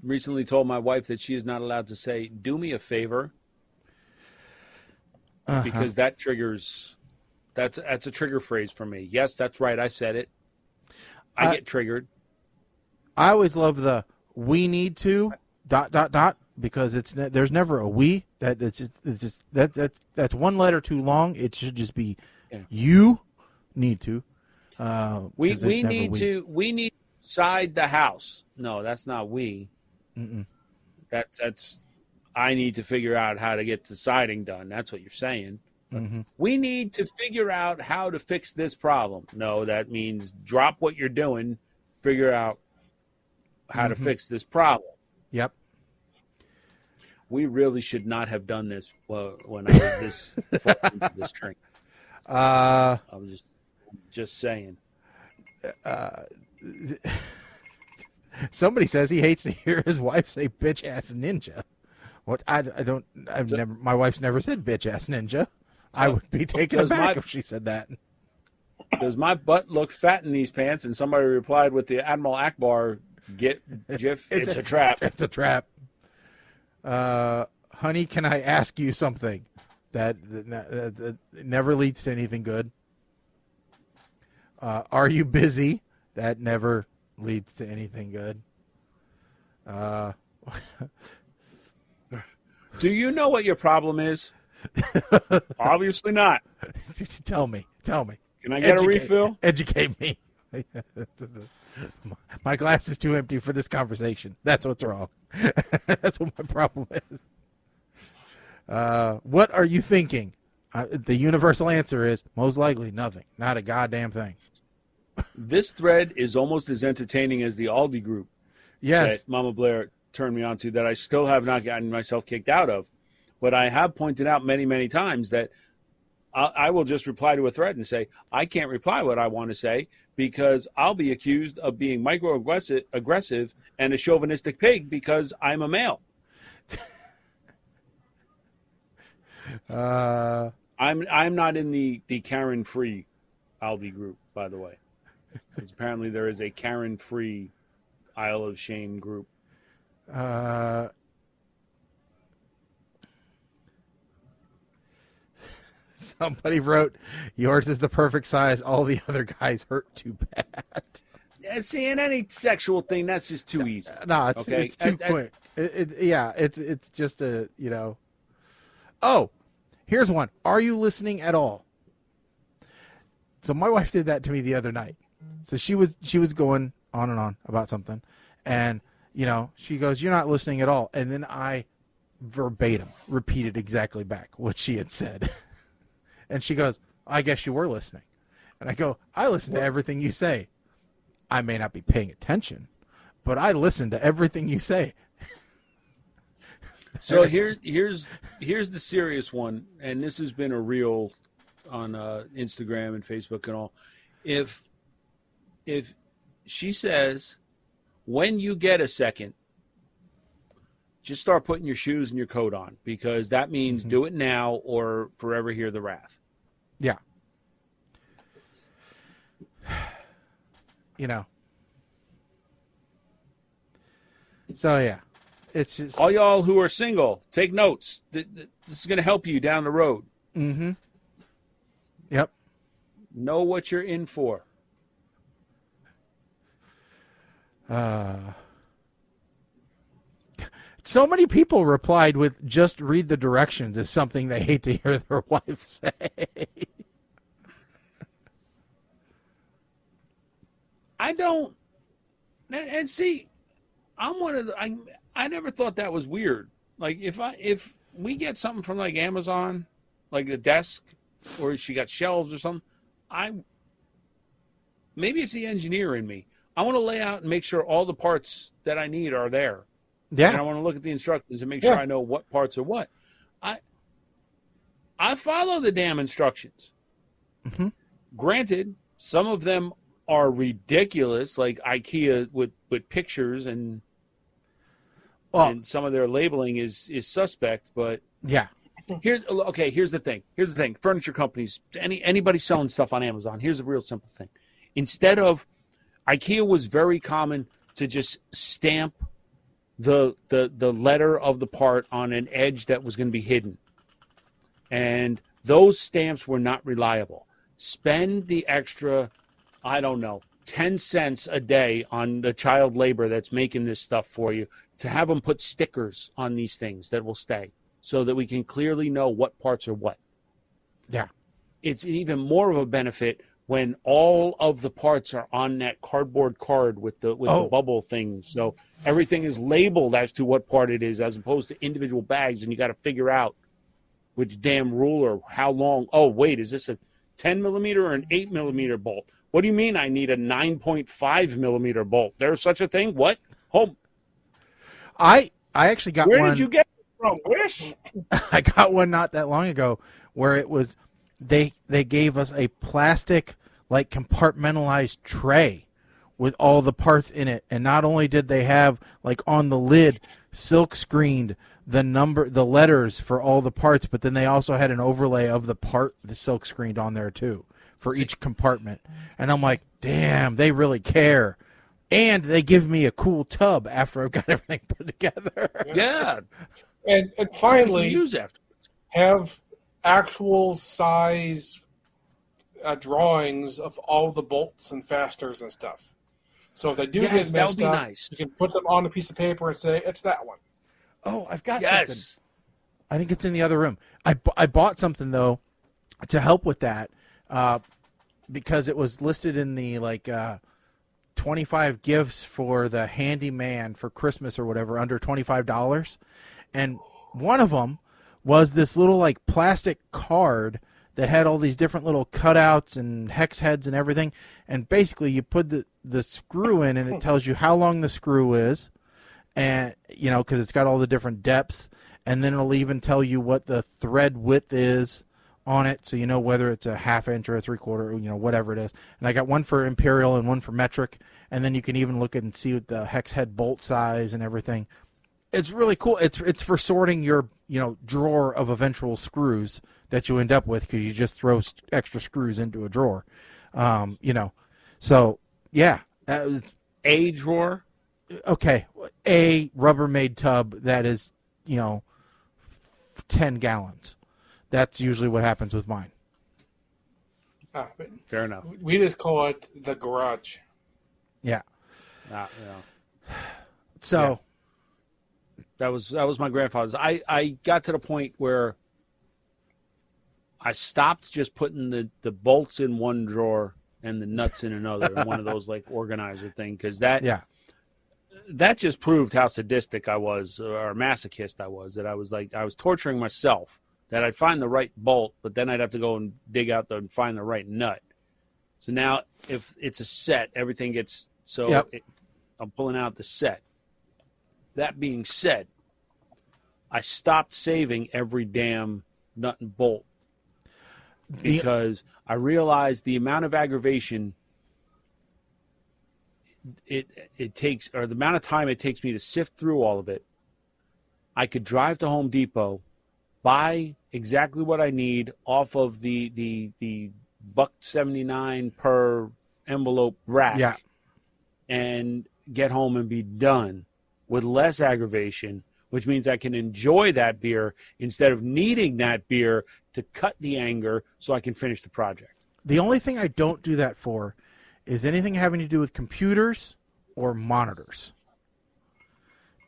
recently told my wife that she is not allowed to say, "Do me a favor," because that triggers. That's a trigger phrase for me. Yes, that's right. I said it. I get triggered. I always love the "we need to ... because there's never a "we." That's one letter too long. It should just be "you need to." We need to side the house. No, that's not we. Mm-mm. That's I need to figure out how to get the siding done. That's what you're saying. Mm-hmm. We need to figure out how to fix this problem. No, that means drop what you're doing, figure out how to fix this problem. Yep. We really should not have done this when I was this far into this drink. I was just saying. Somebody says he hates to hear his wife say "bitch ass ninja." What my wife's never said "bitch ass ninja." I would be taken aback if she said that. Does my butt look fat in these pants? And somebody replied with the Admiral Akbar gif. It's a trap. It's a trap. Honey, can I ask you something that never leads to anything good? Are you busy? That never leads to anything good. Do you know what your problem is? Obviously not. Tell me. Can I get a refill? Educate me. My glass is too empty for this conversation. That's what's wrong. That's what my problem is. What are you thinking? The universal answer is most likely nothing. Not a goddamn thing. This thread is almost as entertaining as the Aldi group. Yes. That Mama Blair turned me on to, that I still have not gotten myself kicked out of. But I have pointed out many, many times that I will just reply to a thread and say, I can't reply what I want to say because I'll be accused of being microaggressive and a chauvinistic pig because I'm a male. I'm not in the Karen-free Aldi group, by the way. Because apparently there is a Karen-free Isle of Shame group. Somebody wrote, yours is the perfect size. All the other guys hurt too bad. Yeah, see, in any sexual thing, that's just too easy. No, it's too quick. It's just a, Oh, here's one. Are you listening at all? So my wife did that to me the other night. So she was going on and on about something. And, she goes, you're not listening at all. And then I verbatim repeated exactly back what she had said. And she goes, I guess you were listening. And I go, I listen to everything you say. I may not be paying attention, but I listen to everything you say. So here's the serious one, and this has been a reel on Instagram and Facebook and all. If she says, when you get a second, just start putting your shoes and your coat on, because that means do it now or forever hear the wrath. Yeah. So, yeah. It's just... all y'all who are single, take notes. This is going to help you down the road. Mm-hmm. Yep. Know what you're in for. So many people replied with just read the directions is something they hate to hear their wife say. I don't. And see, I'm one of the. I never thought that was weird. Like if we get something from like Amazon, like a desk, or she got shelves or something, maybe it's the engineer in me. I want to lay out and make sure all the parts that I need are there. Yeah. And I want to look at the instructions and make sure I know what parts are what. I follow the damn instructions. Mm-hmm. Granted, some of them are ridiculous, like IKEA with pictures and and some of their labeling is suspect. But yeah. Here's the thing. Furniture companies, anybody selling stuff on Amazon. Here's a real simple thing. Instead of IKEA was very common to just stamp the letter of the part on an edge that was going to be hidden. And those stamps were not reliable. Spend the extra, 10 cents a day on the child labor that's making this stuff for you to have them put stickers on these things that will stay so that we can clearly know what parts are what. Yeah. It's even more of a benefit when all of the parts are on that cardboard card with the bubble thing. So everything is labeled as to what part it is, as opposed to individual bags, and you got to figure out with your damn ruler how long. Oh, wait, is this a 10 millimeter or an 8 millimeter bolt? What do you mean I need a 9.5 millimeter bolt? There's such a thing? What? Home. I actually got Where one. Did you get it from? Wish? I got one not that long ago where it was they gave us a plastic like compartmentalized tray with all the parts in it, and not only did they have like on the lid silk screened the letters for all the parts, but then they also had an overlay of the silk screened on there too for each compartment. And I'm like, damn, they really care. And they give me a cool tub after I've got everything put together. Yeah. And finally, use afterwards. Have actual size drawings of all the bolts and fasteners and stuff. So if they do get messed up, nice. You can put them on a piece of paper and say, it's that one. Oh, I've got something. I think it's in the other room. I bought something, though, to help with that because it was listed in the, 25 gifts for the handyman for Christmas or whatever under $25. And one of them was this little, plastic card that had all these different little cutouts and hex heads and everything. And basically you put the screw in, and it tells you how long the screw is, and because it's got all the different depths, and then it'll even tell you what the thread width is on it, so you know whether it's a half inch or a 3/4, whatever it is. And I got one for imperial and one for metric, and then you can even look and see what the hex head bolt size and everything. It's really cool. It's for sorting your drawer of eventual screws that you end up with, because you just throw extra screws into a drawer. So yeah, A drawer. Okay, a Rubbermaid tub that is 10 gallons. That's usually what happens with mine. Fair enough. We just call it the garage. Yeah. So that was my grandfather's. I got to the point where I stopped just putting the bolts in one drawer and the nuts in another, in one of those organizer thing, because that just proved how sadistic I was, or masochist I was. That I was torturing myself. That I'd find the right bolt, but then I'd have to go and dig out and find the right nut. So now, if it's a set, everything gets I'm pulling out the set. That being said, I stopped saving every damn nut and bolt because I realized the amount of aggravation it takes, or the amount of time it takes me to sift through all of it. I could drive to Home Depot, buy exactly what I need off of the $1.79 per envelope rack, and get home and be done with less aggravation, which means I can enjoy that beer instead of needing that beer to cut the anger so I can finish the project. The only thing I don't do that for is anything having to do with computers or monitors.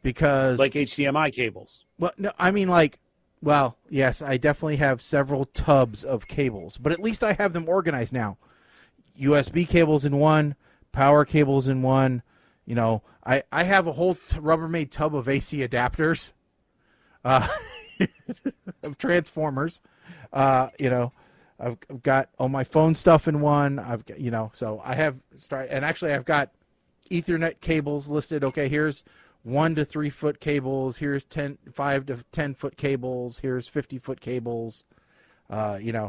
Because like HDMI cables. Well, no, I mean well, yes, I definitely have several tubs of cables, but at least I have them organized now. USB cables in one, power cables in one. I have a whole Rubbermaid tub of AC adapters, of transformers. I've got all my phone stuff in one. So I have and actually I've got Ethernet cables listed. Okay, here's 1 to 3 foot cables. Here's 5 to 10 foot cables. Here's 50-foot cables. And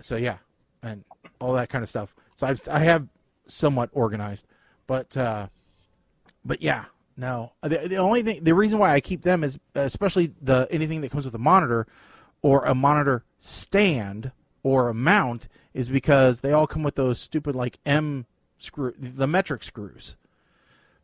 so yeah, and all that kind of stuff. So I have somewhat organized, but yeah, No. The reason why I keep them is especially anything that comes with a monitor or a monitor stand or a mount is because they all come with those stupid like the metric screws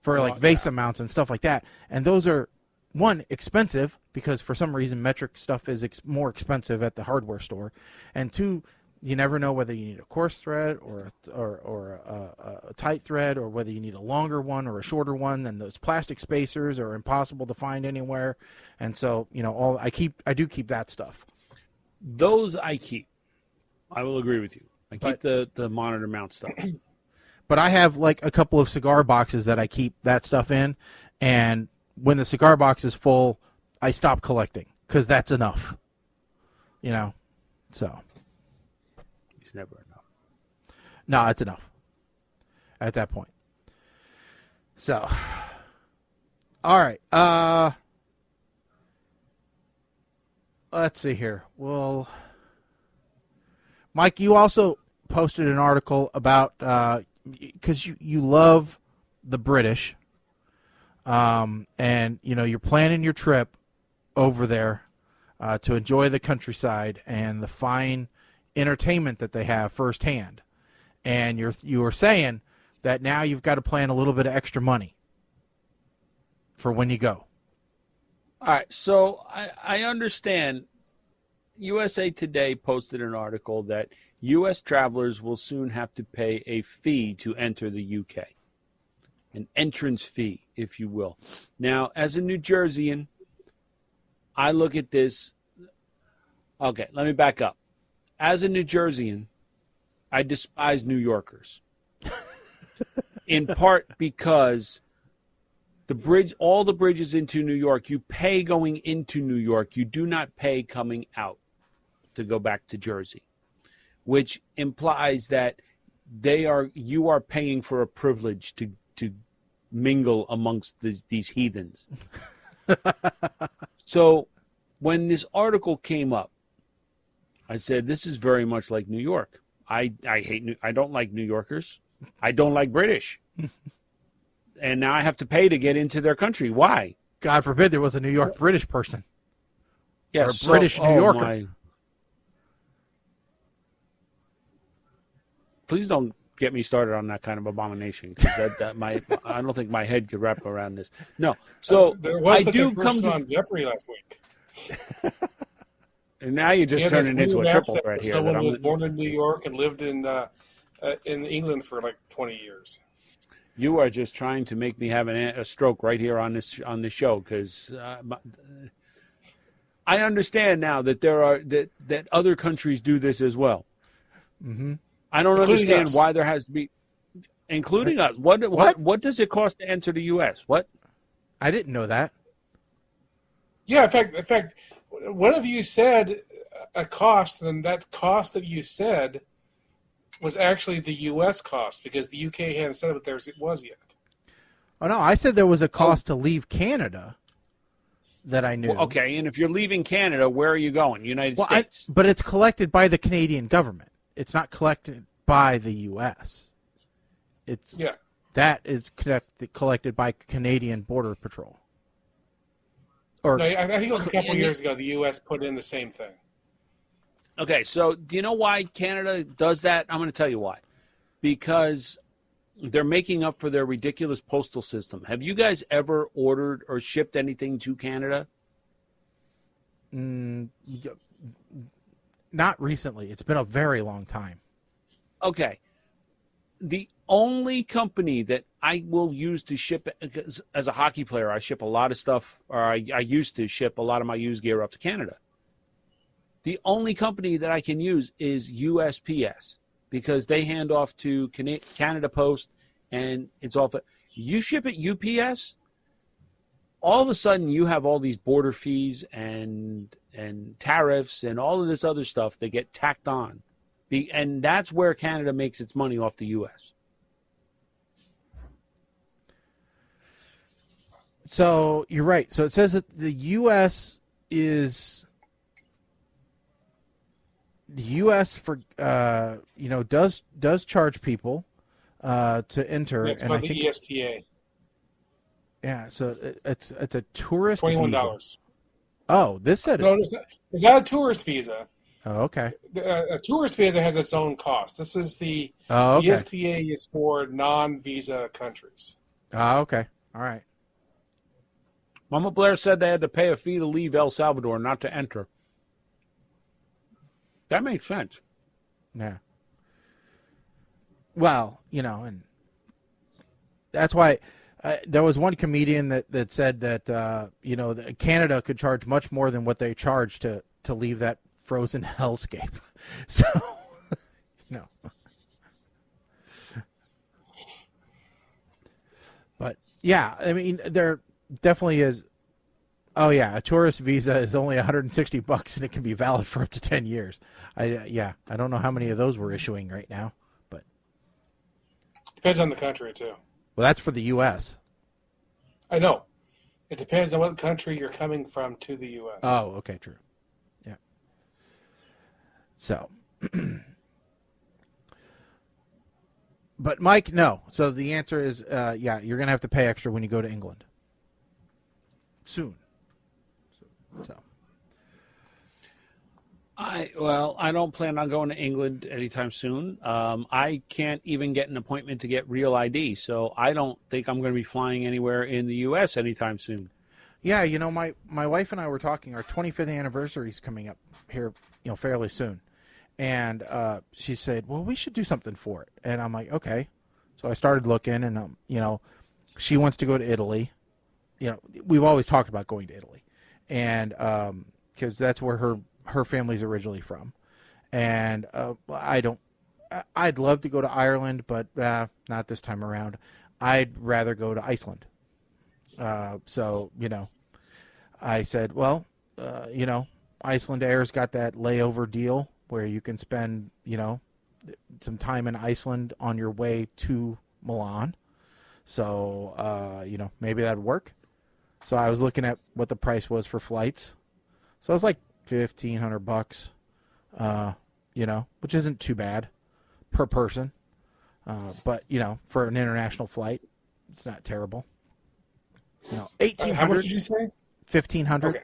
for like VESA mounts and stuff like that. And those are, one, expensive because for some reason metric stuff is more expensive at the hardware store. And two, you never know whether you need a coarse thread or a tight thread, or whether you need a longer one or a shorter one. And those plastic spacers are impossible to find anywhere. And so, I do keep that stuff. Those I keep. I will agree with you. I keep the monitor mount stuff. But I have like a couple of cigar boxes that I keep that stuff in, and when the cigar box is full, I stop collecting because that's enough. So. It's never enough. No, it's enough at that point. So, all right. Let's see here. Well, Mike, you also posted an article about because you love the British, and you're planning your trip over there to enjoy the countryside and the fine entertainment that they have firsthand, and you were saying that now you've got to plan a little bit of extra money for when you go. All right, so I understand. USA Today posted an article that U.S. travelers will soon have to pay a fee to enter the UK, an entrance fee, if you will. Now, as a New Jerseyan, I look at this. Okay, let me back up. As a New Jerseyan, I despise New Yorkers. In part because all the bridges into New York, you pay going into New York. You do not pay coming out to go back to Jersey, which implies that you are paying for a privilege to mingle amongst these heathens. So when this article came up, I said, this is very much like New York. I don't like New Yorkers. I don't like British. And now I have to pay to get into their country. Why? God forbid there was a New York British person. Yeah, or a British New Yorker. Please don't get me started on that kind of abomination, because I don't think my head could wrap around this. No, so there was I do person come on Jeopardy last week. And now you just turn it into a triple threat here. Someone was born in New York and lived in England for like 20 years. You are just trying to make me have a stroke right here on this show, because I understand now that that other countries do this as well. Mm-hmm. I don't Including understand us. why there has to be, including us. What does it cost to enter the U.S.? What? I didn't know that. Yeah, in fact, one of you said a cost, and that cost that you said was actually the U.S. cost, because the UK hadn't said what theirs it was yet. Oh, no, I said there was a cost to leave Canada that I knew. Well, okay, and if you're leaving Canada, where are you going? United States? But it's collected by the Canadian government. It's not collected by the U.S. That is collected by Canadian Border Patrol. No, I think it was a couple of years ago the U.S. put in the same thing. Okay, so do you know why Canada does that? I'm going to tell you why. Because they're making up for their ridiculous postal system. Have you guys ever ordered or shipped anything to Canada? Not recently. It's been a very long time. Okay. The only company that I will use to ship, as a hockey player, I ship a lot of stuff, or I used to ship a lot of my used gear up to Canada. The only company that I can use is USPS, because they hand off to Canada Post, and it's off. You ship it UPS, all of a sudden you have all these border fees and tariffs and all of this other stuff that get tacked on. And that's where Canada makes its money off the U.S. So you're right. So it says that the U.S. for does charge people to enter. It's and by I the think ESTA. Yeah, so it's a tourist $21. visa. Oh, this said No, it's not a tourist visa. Oh, okay. A tourist visa has its own cost. This is the ESTA is for non-visa countries. Okay. All right. Mama Blair said they had to pay a fee to leave El Salvador, not to enter. That makes sense. Yeah. Well, and that's why there was one comedian that said that that Canada could charge much more than what they charge to leave that frozen hellscape. So, But yeah, I mean, there definitely is. Oh yeah, a tourist visa is only $160 and it can be valid for up to 10 years. I don't know how many of those we're issuing right now, but depends on the country too. Well, that's for the U.S. I know. It depends on what country you're coming from to the U.S. Oh, okay, true. Yeah. So, but Mike, no. So the answer is, you're going to have to pay extra when you go to England. Soon. So. I don't plan on going to England anytime soon. I can't even get an appointment to get real ID, so I don't think I'm going to be flying anywhere in the U.S. anytime soon. Yeah, my wife and I were talking. Our 25th anniversary is coming up here, fairly soon, and she said, "Well, we should do something for it." And I'm like, "Okay." So I started looking, and she wants to go to Italy. We've always talked about going to Italy, and because that's where her family's originally from, and I'd love to go to Ireland, but not this time around. I'd rather go to Iceland. So I said, well, Iceland Air's got that layover deal where you can spend some time in Iceland on your way to Milan. So maybe that'd work. So I was looking at what the price was for flights. So it was like $1,500, which isn't too bad per person. But, for an international flight, it's not terrible. $1,800. How much did you say? $1,500. Okay.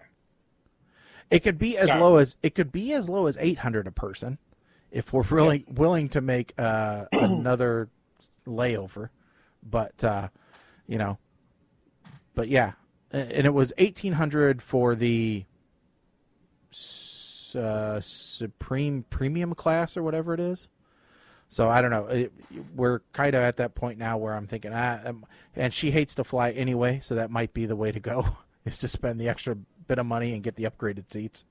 It could be as low as $800 a person if we're really willing to make another layover. But but yeah, and it was $1,800 for the Supreme Premium class or whatever it is. So I don't know. We're kind of at that point now where I'm thinking, and she hates to fly anyway, so that might be the way to go, is to spend the extra bit of money and get the upgraded seats.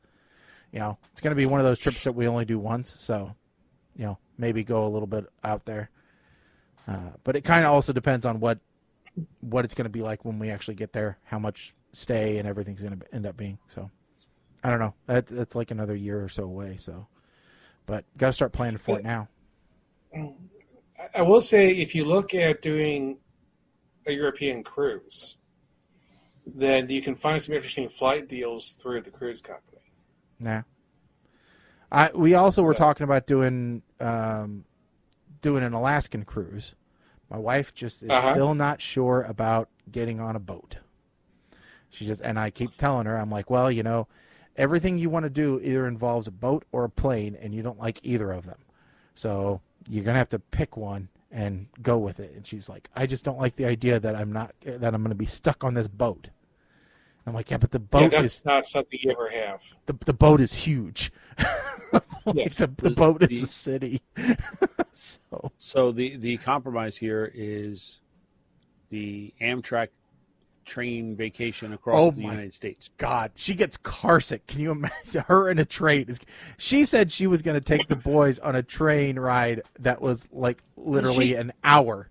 It's going to be one of those trips that we only do once, so maybe go a little bit out there. But it kind of also depends on what it's going to be like when we actually get there, how much stay and everything's going to end up being. So I don't know. That's like another year or so away. So, but got to start planning for it now. I will say, if you look at doing a European cruise, then you can find some interesting flight deals through the cruise company. Yeah. We also were talking about doing an Alaskan cruise. My wife just is still not sure about getting on a boat. And I keep telling her, I'm like, well, everything you want to do either involves a boat or a plane, and you don't like either of them. So you're going to have to pick one and go with it. And she's like, I just don't like the idea that I'm going to be stuck on this boat. I'm like, yeah, but the boat that's not something you ever have. The boat is huge. Yes. the boat is the city. So the compromise here is the Amtrak train vacation across the United States. God, she gets carsick. Can you imagine her in a train? She said she was going to take the boys on a train ride that was like literally an hour.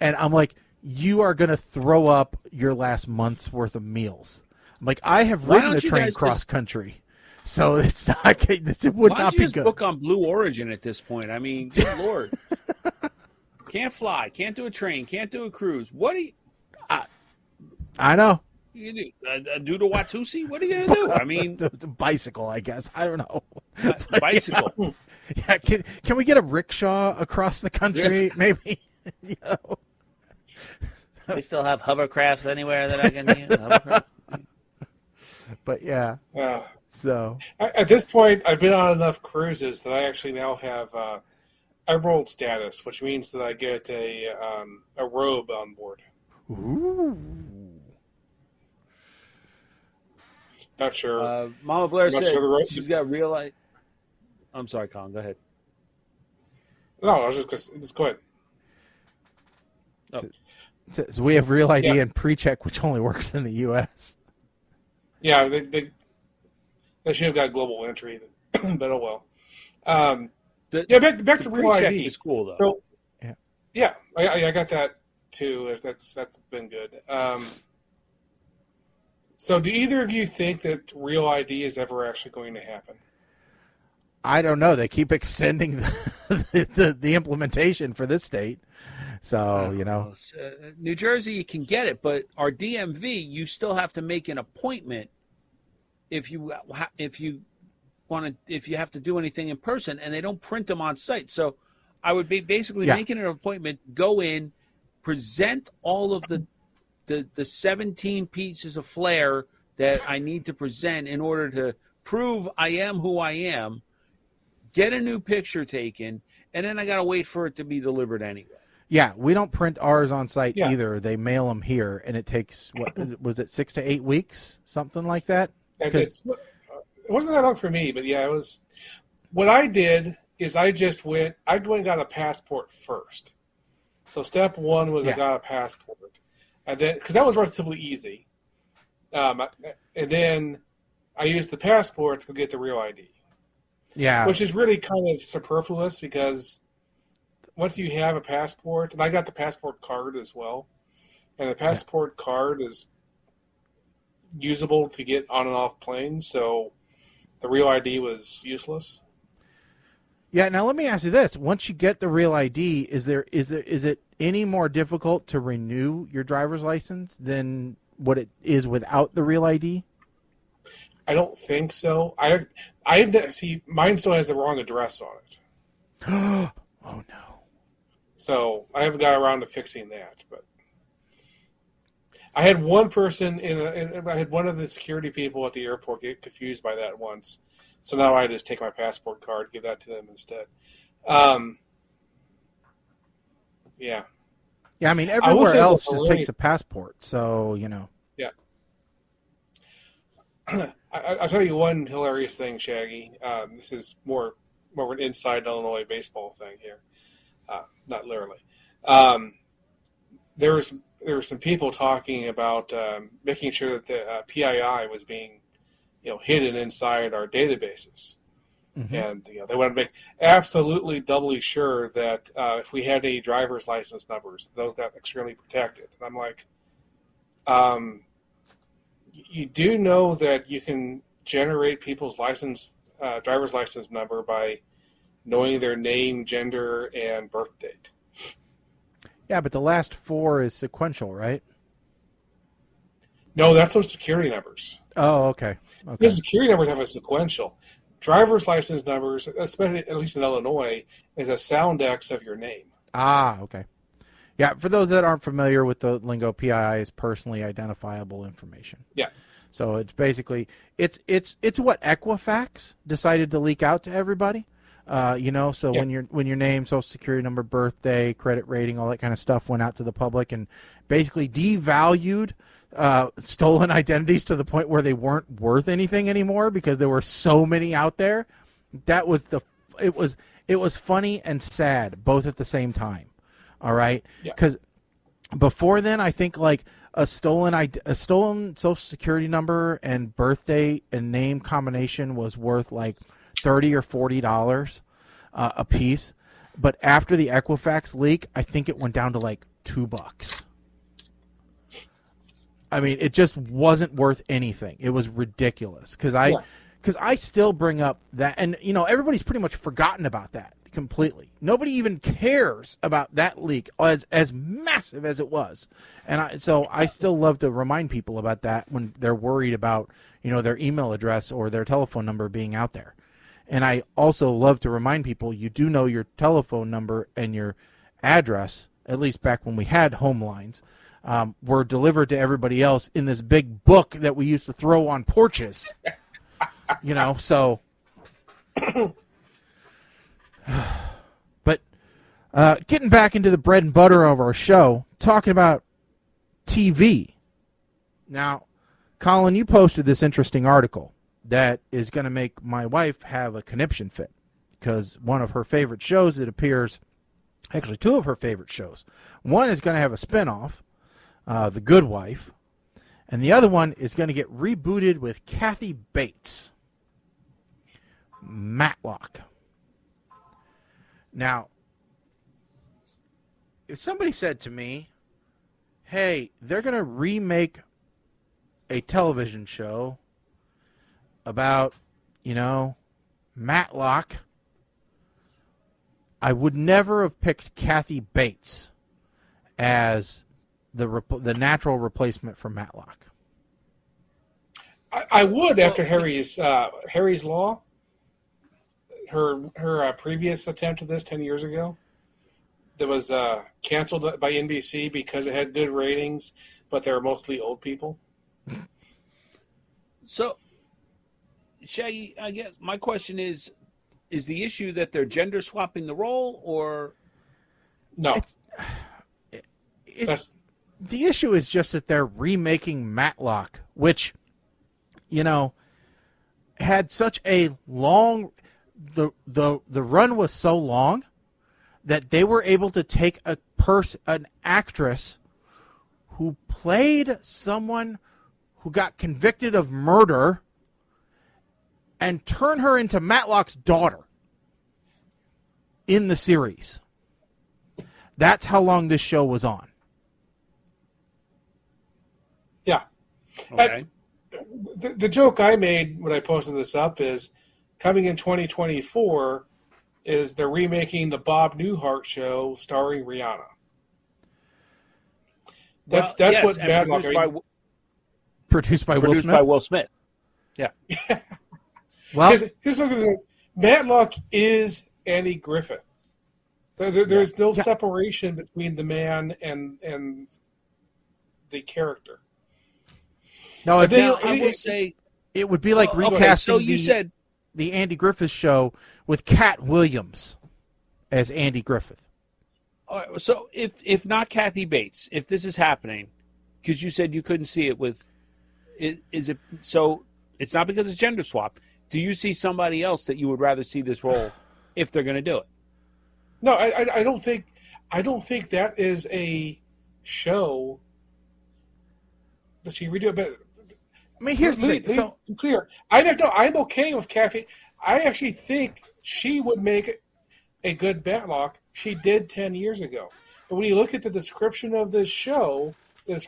And I'm like, you are going to throw up your last month's worth of meals. I'm like, I have ridden a train cross country. So it's not. It would not be good. Book on Blue Origin at this point. I mean, good Lord, can't fly, can't do a train, can't do a cruise. What do you? I know. You do the Watusi? What are you gonna do? I mean, the bicycle, I guess. I don't know. Bicycle. Yeah. Can we get a rickshaw across the country? Maybe. They still have hovercrafts anywhere that I can use. Hovercraft? But yeah. So at this point, I've been on enough cruises that I actually now have Emerald status, which means that I get a robe on board. Ooh. Not sure. Mama Blair said she's got real life. I'm sorry, Colin. Go ahead. No, I was just go ahead. Oh. So we have Real ID and PreCheck, which only works in the U.S. Yeah, they should have got global entry, but oh well. Back to Real ID. Is cool though. So, yeah, I got that too. That's been good. So, do either of you think that Real ID is ever actually going to happen? I don't know. They keep extending the implementation for this state. So, New Jersey, you can get it, but our DMV, you still have to make an appointment if you have to do anything in person, and they don't print them on site. So I would be basically making an appointment, go in, present all of the 17 pieces of flair that I need to present in order to prove I am who I am, get a new picture taken, and then I got to wait for it to be delivered anyway. Yeah, we don't print ours on site either. They mail them here, and it takes, what was it, 6 to 8 weeks, something like that? It wasn't that long for me, but yeah, it was. What I did is I went and got a passport first. So step one was I got a passport, and then because that was relatively easy, and then I used the passport to go get the Real ID. Yeah, which is really kind of superfluous because once you have a passport, and I got the passport card as well, and the passport card is usable to get on and off planes, so the Real ID was useless. Yeah, now let me ask you this. Once you get the Real ID, is it any more difficult to renew your driver's license than what it is without the Real ID? I don't think so. I see mine still has the wrong address on it. Oh no. So I haven't got around to fixing that, but I had one person I had one of the security people at the airport get confused by that once. So now I just take my passport card, give that to them instead. Yeah. Yeah, I mean everywhere else just takes a passport, so Yeah. I'll tell you one hilarious thing, Shaggy. This is more of an inside Illinois baseball thing here. Not literally. There were some people talking about making sure that the PII was being, hidden inside our databases, and they wanted to make absolutely doubly sure that if we had any driver's license numbers, those got extremely protected. And I'm like, you do know that you can generate people's driver's license number by knowing their name, gender, and birth date. Yeah, but the last 4 is sequential, right? No, that's those security numbers. Oh, okay. The security numbers have a sequential. Driver's license numbers, especially at least in Illinois, is a sound X of your name. Ah, okay. Yeah, for those that aren't familiar with the lingo, PII is personally identifiable information. Yeah. So it's basically it's what Equifax decided to leak out to everybody. When your name, social security number, birthday, credit rating, all that kind of stuff went out to the public and basically devalued stolen identities to the point where they weren't worth anything anymore because there were so many out there. That was it was funny and sad both at the same time. All right, because before then, I think like a stolen social security number and birthday and name combination was worth like $30 or $40 a piece, but after the Equifax leak, I think it went down to like $2. I mean, it just wasn't worth anything. It was ridiculous because I still bring up that, and everybody's pretty much forgotten about that completely. Nobody even cares about that leak as massive as it was, and I still love to remind people about that when they're worried about their email address or their telephone number being out there. And I also love to remind people you do know your telephone number and your address, at least back when we had home lines. were delivered to everybody else in this big book that we used to throw on porches. So. But getting back into the bread and butter of our show, talking about TV. Now, Colin, you posted this interesting article that is going to make my wife have a conniption fit because one of her favorite shows, it appears, actually two of her favorite shows. One is going to have a spinoff, The Good Wife, and the other one is going to get rebooted with Kathy Bates. Matlock. Now, if somebody said to me, hey, they're going to remake a television show about, Matlock, I would never have picked Kathy Bates as the natural replacement for Matlock. I would after Harry's Law. Her previous attempt at this 10 years ago that was canceled by NBC because it had good ratings, but they were mostly old people. So, Shaggy, I guess my question is the issue that they're gender swapping the role, or no? The issue is just that they're remaking Matlock, which, had such a long. The run was so long that they were able to take an actress who played someone who got convicted of murder and turn her into Matlock's daughter in the series. That's how long this show was on. Yeah. okay. The joke I made when I posted this up is coming in 2024 is they're remaking the Bob Newhart show starring Rihanna. That's yes, what Matlock produced by Will Smith. Yeah. Well, Matlock is Andy Griffith. There's no separation between the man and the character. No, I will say it would be like recasting so you said the Andy Griffith show with Cat Williams as Andy Griffith. All right, so if not Kathy Bates, if this is happening, because you said you couldn't see it with, is it so? It's not because it's gender swap. Do you see somebody else that you would rather see this role if they're going to do it? No, I don't think that is a show that she redo it. But I mean, here's the thing. So clear. I'm okay with Kathy. I actually think she would make a good Matlock. She did 10 years ago. But when you look at the description of this show, is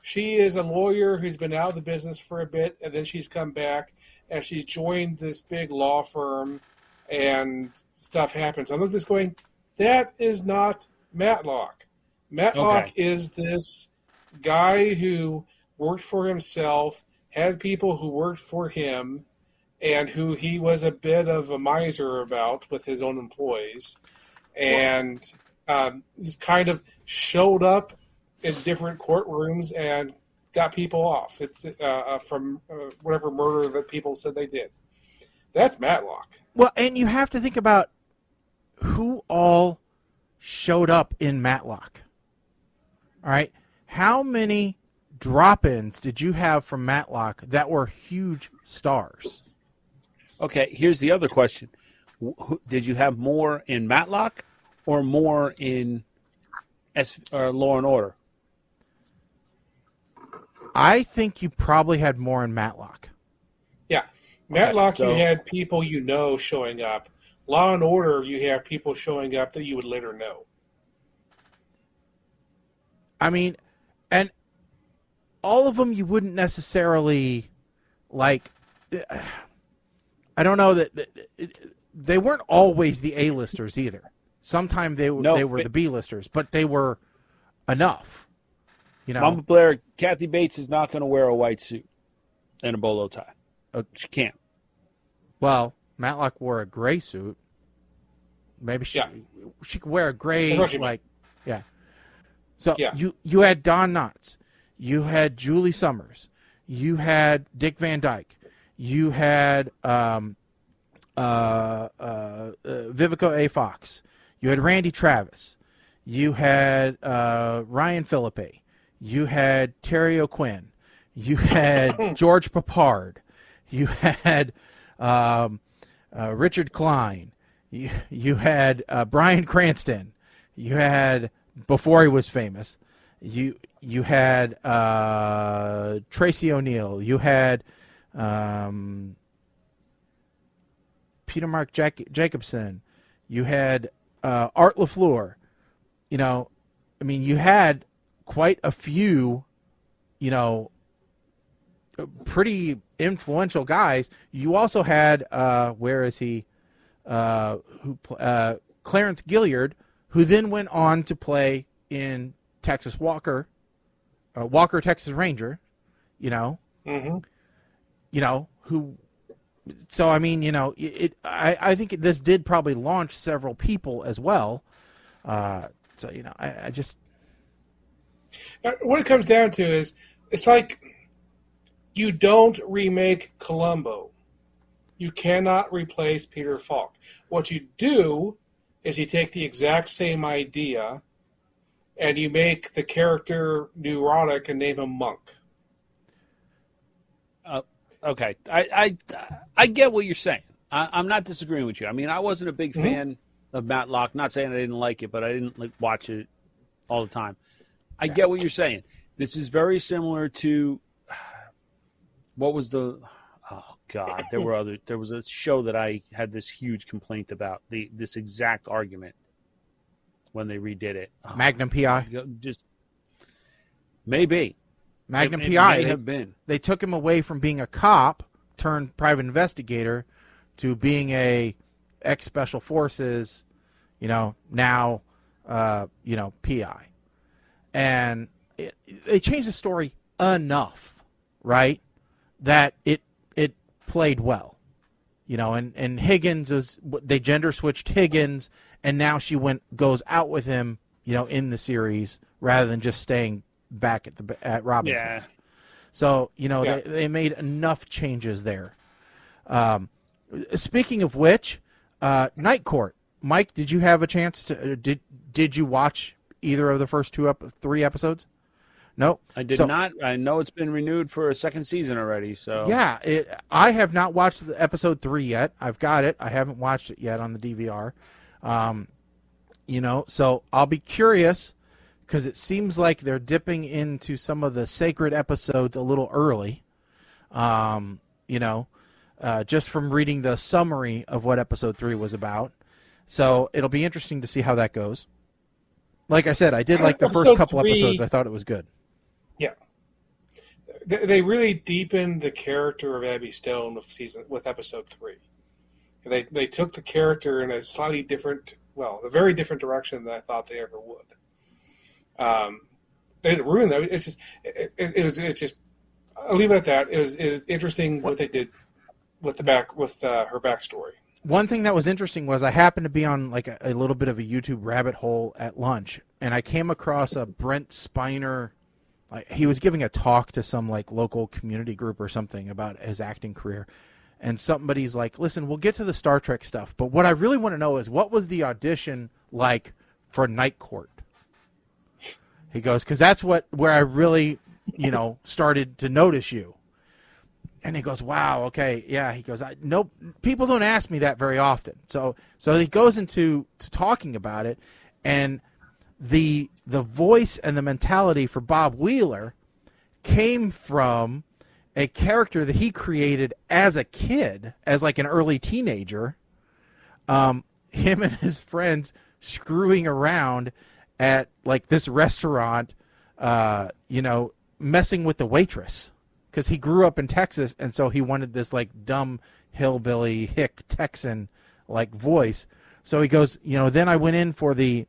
she is a lawyer who's been out of the business for a bit, and then she's come back, and she's joined this big law firm, and stuff happens. I'm looking at this going, that is not Matlock. Matlock is this guy who worked for himself, had people who worked for him, and who he was a bit of a miser about with his own employees, and just kind of showed up in different courtrooms and got people off from whatever murder that people said they did. That's Matlock. Well, and you have to think about who all showed up in Matlock. All right? How many drop-ins did you have from Matlock that were huge stars? Okay, here's the other question. Did you have more in Matlock or more in Law and Order? I think you probably had more in Matlock. Yeah. Matlock, you had people showing up. Law and Order, you have people showing up that you would later know. I mean, and all of them you wouldn't necessarily like. I don't know that they weren't always the A-listers either. Sometimes they were the B-listers, but they were enough. Mama Blair, Kathy Bates is not going to wear a white suit and a bolo tie. She can't. Well, Matlock wore a gray suit. Maybe she could wear a gray, So you had Don Knotts, you had Julie Summers, you had Dick Van Dyke, you had Vivica A. Fox, you had Randy Travis, you had Ryan Phillippe, you had Terry O'Quinn, you had George Papard, you had Richard Klein, you had Bryan Cranston, you had, before he was famous, you had Tracy O'Neill, you had Peter Mark Jacobson, you had Art LaFleur. You know, I mean, you had quite a few, you know, pretty influential guys. You also had where is he? Clarence Gilliard, who then went on to play in Texas Walker, Texas Ranger. You know, you know who. So I mean, you know, I think this did probably launch several people as well. So you know, I just what it comes down to is it's like you don't remake Columbo. You cannot replace Peter Falk. What you do is you take the exact same idea and you make the character neurotic and name him Monk. Okay, I get what you're saying. I'm not disagreeing with you. I mean, I wasn't a big fan of Matlock. Not saying I didn't like it, but I didn't watch it all the time. I get what you're saying. This is very similar to what was the? Oh God, there was a show that I had this huge complaint about this exact argument when they redid it. Magnum PI. Just maybe. Magnum It PI. may have been. They took him away from being a cop turned private investigator to being a ex-special forces, you know, now, you know, PI. And they changed the story enough, right, that it played well. You know, and Higgins they gender switched Higgins, and now she goes out with him, you know, in the series rather than just staying back at Robinson's. Yeah. So, you know, they made enough changes there. Speaking of which, Night Court. Mike, did you have a chance to did you watch either of the first 3 episodes? No, I did not. I know it's been renewed for a second season already. So yeah, I have not watched the episode 3 yet. I've got it. I haven't watched it yet on the DVR. You know, so I'll be curious because it seems like they're dipping into some of the sacred episodes a little early. You know, just from reading the summary of what episode 3 was about. So it'll be interesting to see how that goes. Like I said, I did like the first couple episodes. I thought it was good. Yeah. They really deepened the character of Abby Stone with episode 3. They took the character in a slightly different, a very different direction than I thought they ever would. They didn't ruin that. It's just. I'll leave it at that. It was interesting what they did with her backstory. One thing that was interesting was I happened to be on like a little bit of a YouTube rabbit hole at lunch, and I came across a Brent Spiner. Like, he was giving a talk to some like local community group or something about his acting career, and somebody's like, "Listen, we'll get to the Star Trek stuff, but what I really want to know is what was the audition like for Night Court?" He goes, "Because that's where I really, started to notice you." And he goes, "Wow, okay, yeah." He goes, "No, people don't ask me that very often." So he goes into talking about it, and the voice and the mentality for Bob Wheeler came from a character that he created as a kid, as like an early teenager. Him and his friends screwing around at like this restaurant, messing with the waitress. Because he grew up in Texas, and so he wanted this like dumb hillbilly hick Texan like voice. So he goes, then I went in for the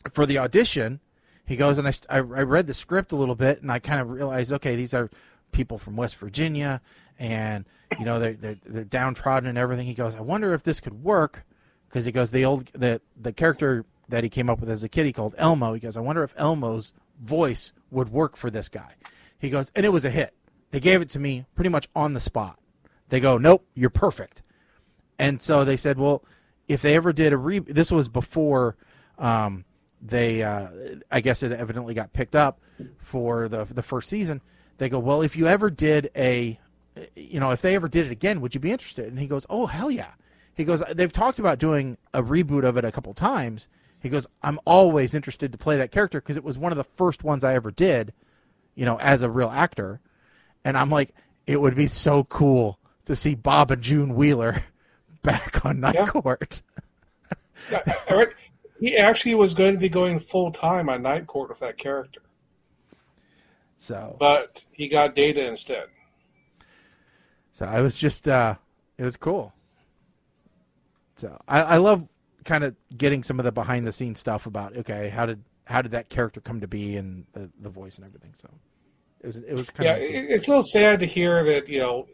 audition. He goes, and I read the script a little bit, and I kind of realized, okay, these are people from West Virginia, and they're downtrodden and everything. He goes, I wonder if this could work, because he goes, the character that he came up with as a kid. He called Elmo. He goes, I wonder if Elmo's voice would work for this guy. He goes, and it was a hit. They gave it to me pretty much on the spot. They go, nope, you're perfect. And so they said, well, if they ever did this was before I guess it evidently got picked up for the first season. They go, well, if you ever did if they ever did it again, would you be interested? And he goes, oh, hell yeah. He goes, they've talked about doing a reboot of it a couple times. He goes, I'm always interested to play that character because it was one of the first ones I ever did, as a real actor. And I'm like, it would be so cool to see Bob and June Wheeler back on Night Court. He actually was going to be going full time on Night Court with that character. But he got Data instead. So I was just, it was cool. So I love kind of getting some of the behind the scenes stuff about, okay, how did that character come to be and the voice and everything. So it was kind of cool. It's a little sad to hear that,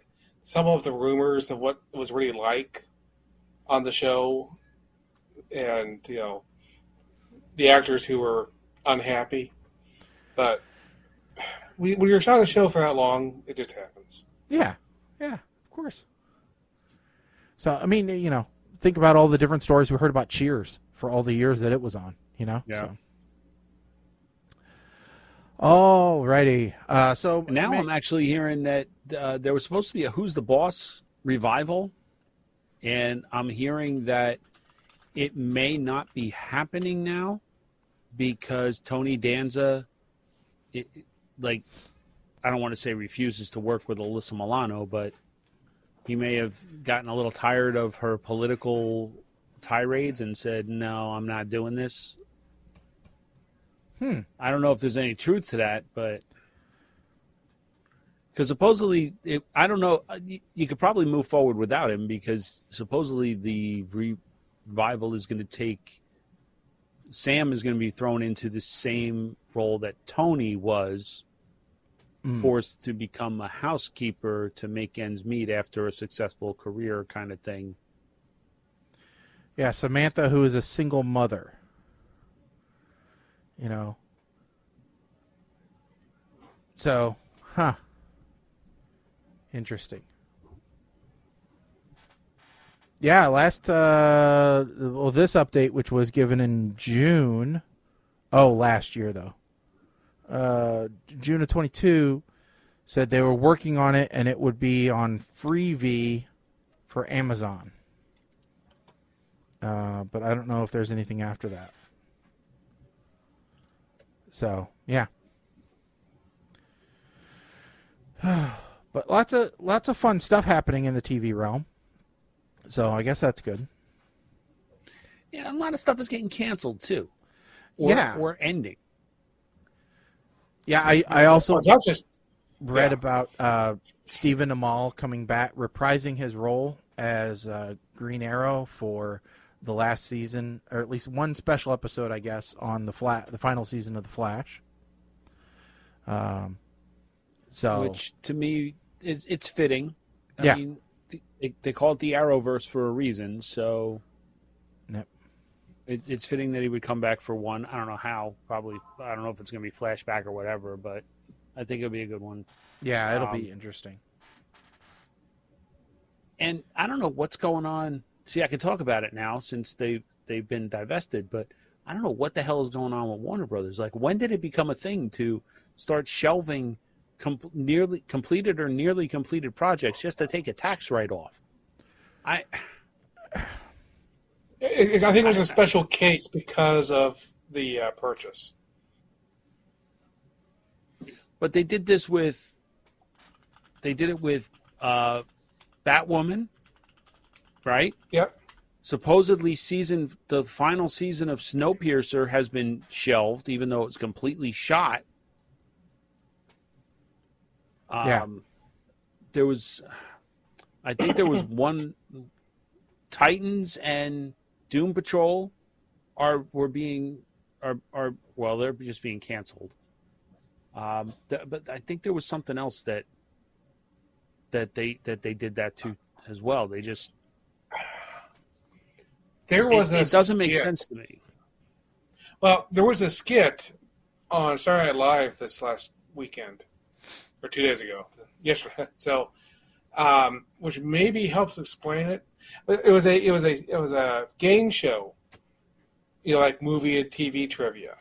some of the rumors of what it was really like on the show and, the actors who were unhappy. But when you're on a show for that long, it just happens. Yeah, of course. So, I mean, think about all the different stories we heard about Cheers for all the years that it was on, Yeah. So. Alrighty. So now I'm actually hearing that there was supposed to be a Who's the Boss revival, and I'm hearing that it may not be happening now because Tony Danza, I don't want to say refuses to work with Alyssa Milano, but he may have gotten a little tired of her political tirades and said, no, I'm not doing this. I don't know if there's any truth to that, but because supposedly, I don't know, you could probably move forward without him because supposedly the revival is going to take, Sam is going to be thrown into the same role that Tony was, forced to become a housekeeper to make ends meet after a successful career kind of thing. Yeah, Samantha, who is a single mother. So, interesting. Yeah, this update, which was given in June, last year though, June of 22, said they were working on it and it would be on Freevee for Amazon. But I don't know if there's anything after that. So, yeah. But lots of fun stuff happening in the TV realm. So I guess that's good. Yeah, a lot of stuff is getting canceled too. Or ending. Yeah, I also read about Stephen Amell coming back, reprising his role as Green Arrow for the last season, or at least one special episode, I guess, on the final season of The Flash. Which to me it's fitting. I mean, they call it the Arrowverse for a reason, so yep. It's fitting that he would come back for one. I don't know how. Probably, I don't know if it's going to be flashback or whatever, but I think it'll be a good one. Yeah, it'll be interesting. And I don't know what's going on. See, I can talk about it now since they've been divested, but I don't know what the hell is going on with Warner Brothers. Like, when did it become a thing to start shelving nearly completed or nearly completed projects just to take a tax write-off? I think it was a special case because of the purchase. But they did this with. They did it with Batwoman, right? Yep. Supposedly, the final season of Snowpiercer has been shelved, even though it's completely shot. There was, I think there was one. Titans and Doom Patrol they're just being canceled. But I think there was something else that they did that too as well. They just it doesn't make sense to me. Well, there was a skit on Saturday Night Live this last weekend, or 2 days ago, yesterday. So, which maybe helps explain it. But it was a game show, like movie and TV trivia.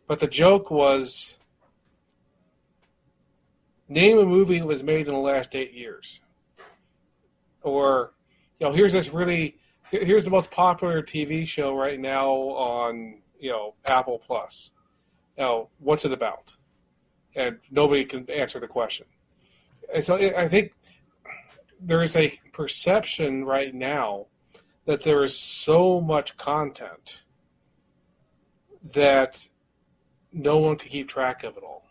But the joke was, name a movie that was made in the last 8 years, or here's the most popular TV show right now on Apple Plus. What's it about? And nobody can answer the question. And so I think there is a perception right now that there is so much content that no one can keep track of it all.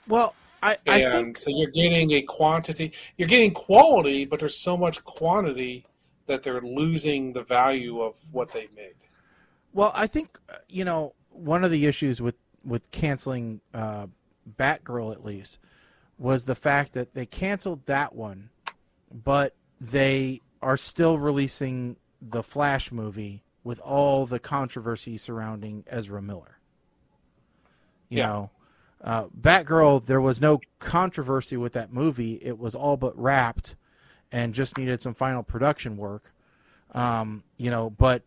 Well, I think so. You're getting a quantity. You're getting quality, but there's so much quantity that they're losing the value of what they made. Well, I think one of the issues with canceling Batgirl, at least, was the fact that they canceled that one, but they are still releasing the Flash movie with all the controversy surrounding Ezra Miller. You know, Batgirl, there was no controversy with that movie. It was all but wrapped and just needed some final production work. But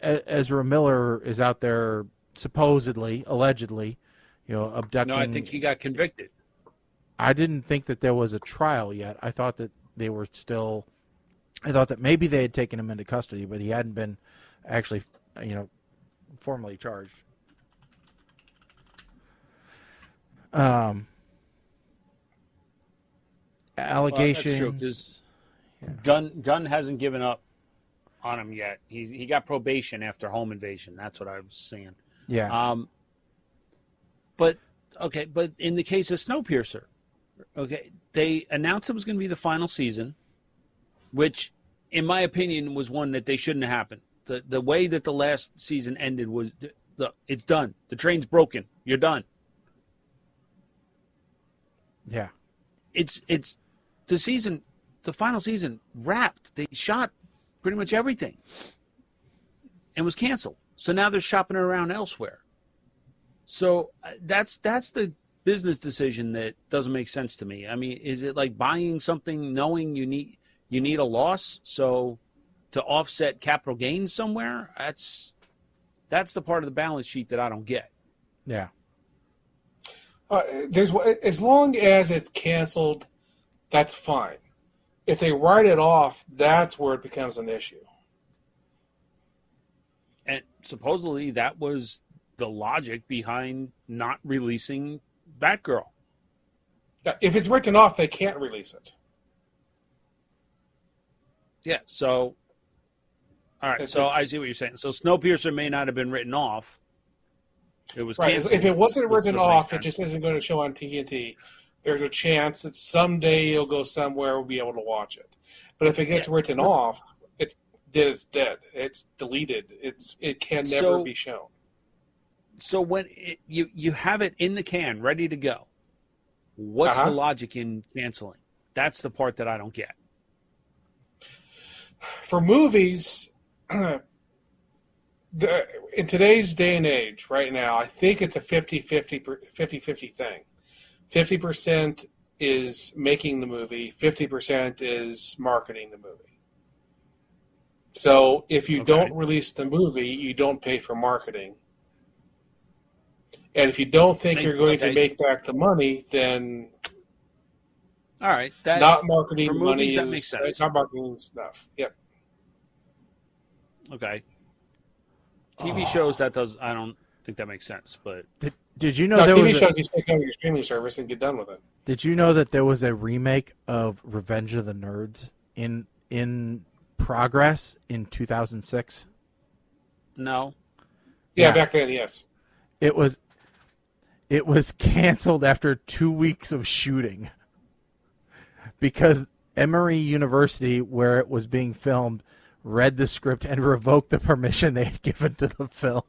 Ezra Miller is out there supposedly, allegedly, abducting. No, I think he got convicted. I didn't think that there was a trial yet. I thought that they were still. I thought that maybe they had taken him into custody, but he hadn't been actually, formally charged. Allegation. Well, that's true, Gunn hasn't given up on him yet. He got probation after Home Invasion. That's what I was saying. Yeah. But in the case of Snowpiercer, they announced it was going to be the final season, which, in my opinion, was one that they shouldn't have happened. The way that the last season ended was, it's done. The train's broken. You're done. Yeah. It's the final season wrapped. They shot pretty much everything and was canceled. So now they're shopping it around elsewhere. So that's the business decision that doesn't make sense to me. I mean, is it like buying something knowing you need a loss so to offset capital gains somewhere? That's the part of the balance sheet that I don't get. Yeah. As long as it's canceled, that's fine. If they write it off, that's where it becomes an issue. And supposedly that was the logic behind not releasing Batgirl. Yeah, if it's written off, they can't release it. Yeah, so... All right, so I see what you're saying. So Snowpiercer may not have been written off. It was canceled. If it wasn't written off, it just isn't going to show on TNT. There's a chance that someday it'll go somewhere we'll be able to watch it. But if it gets written off, it's dead. It's deleted. It can never be shown. So when you have it in the can, ready to go, what's the logic in canceling? That's the part that I don't get. For movies, in today's day and age, right now, I think it's a 50-50 thing. 50% is making the movie, 50% is marketing the movie. So if you don't release the movie, you don't pay for marketing. And if you don't think you're going to make back the money, then all right, not marketing for money movies, that is makes sense. not marketing stuff. Yep. Okay. TV shows I don't think that makes sense. But did you know TV shows you stick on your streaming service and get done with it. Did you know that there was a remake of Revenge of the Nerds in progress in 2006? No. Yeah, back then, yes. It was canceled after 2 weeks of shooting because Emory University, where it was being filmed, read the script and revoked the permission they had given to the film.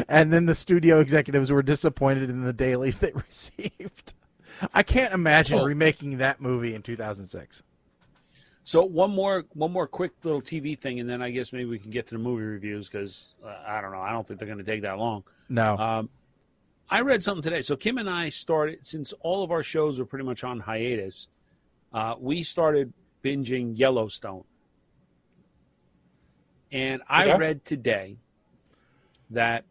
And then the studio executives were disappointed in the dailies they received. I can't imagine remaking that movie in 2006. So one more quick little TV thing, and then I guess maybe we can get to the movie reviews because I don't know. I don't think they're going to take that long. No. I read something today. So Kim and I started, since all of our shows are pretty much on hiatus, we started binging Yellowstone. And I read today that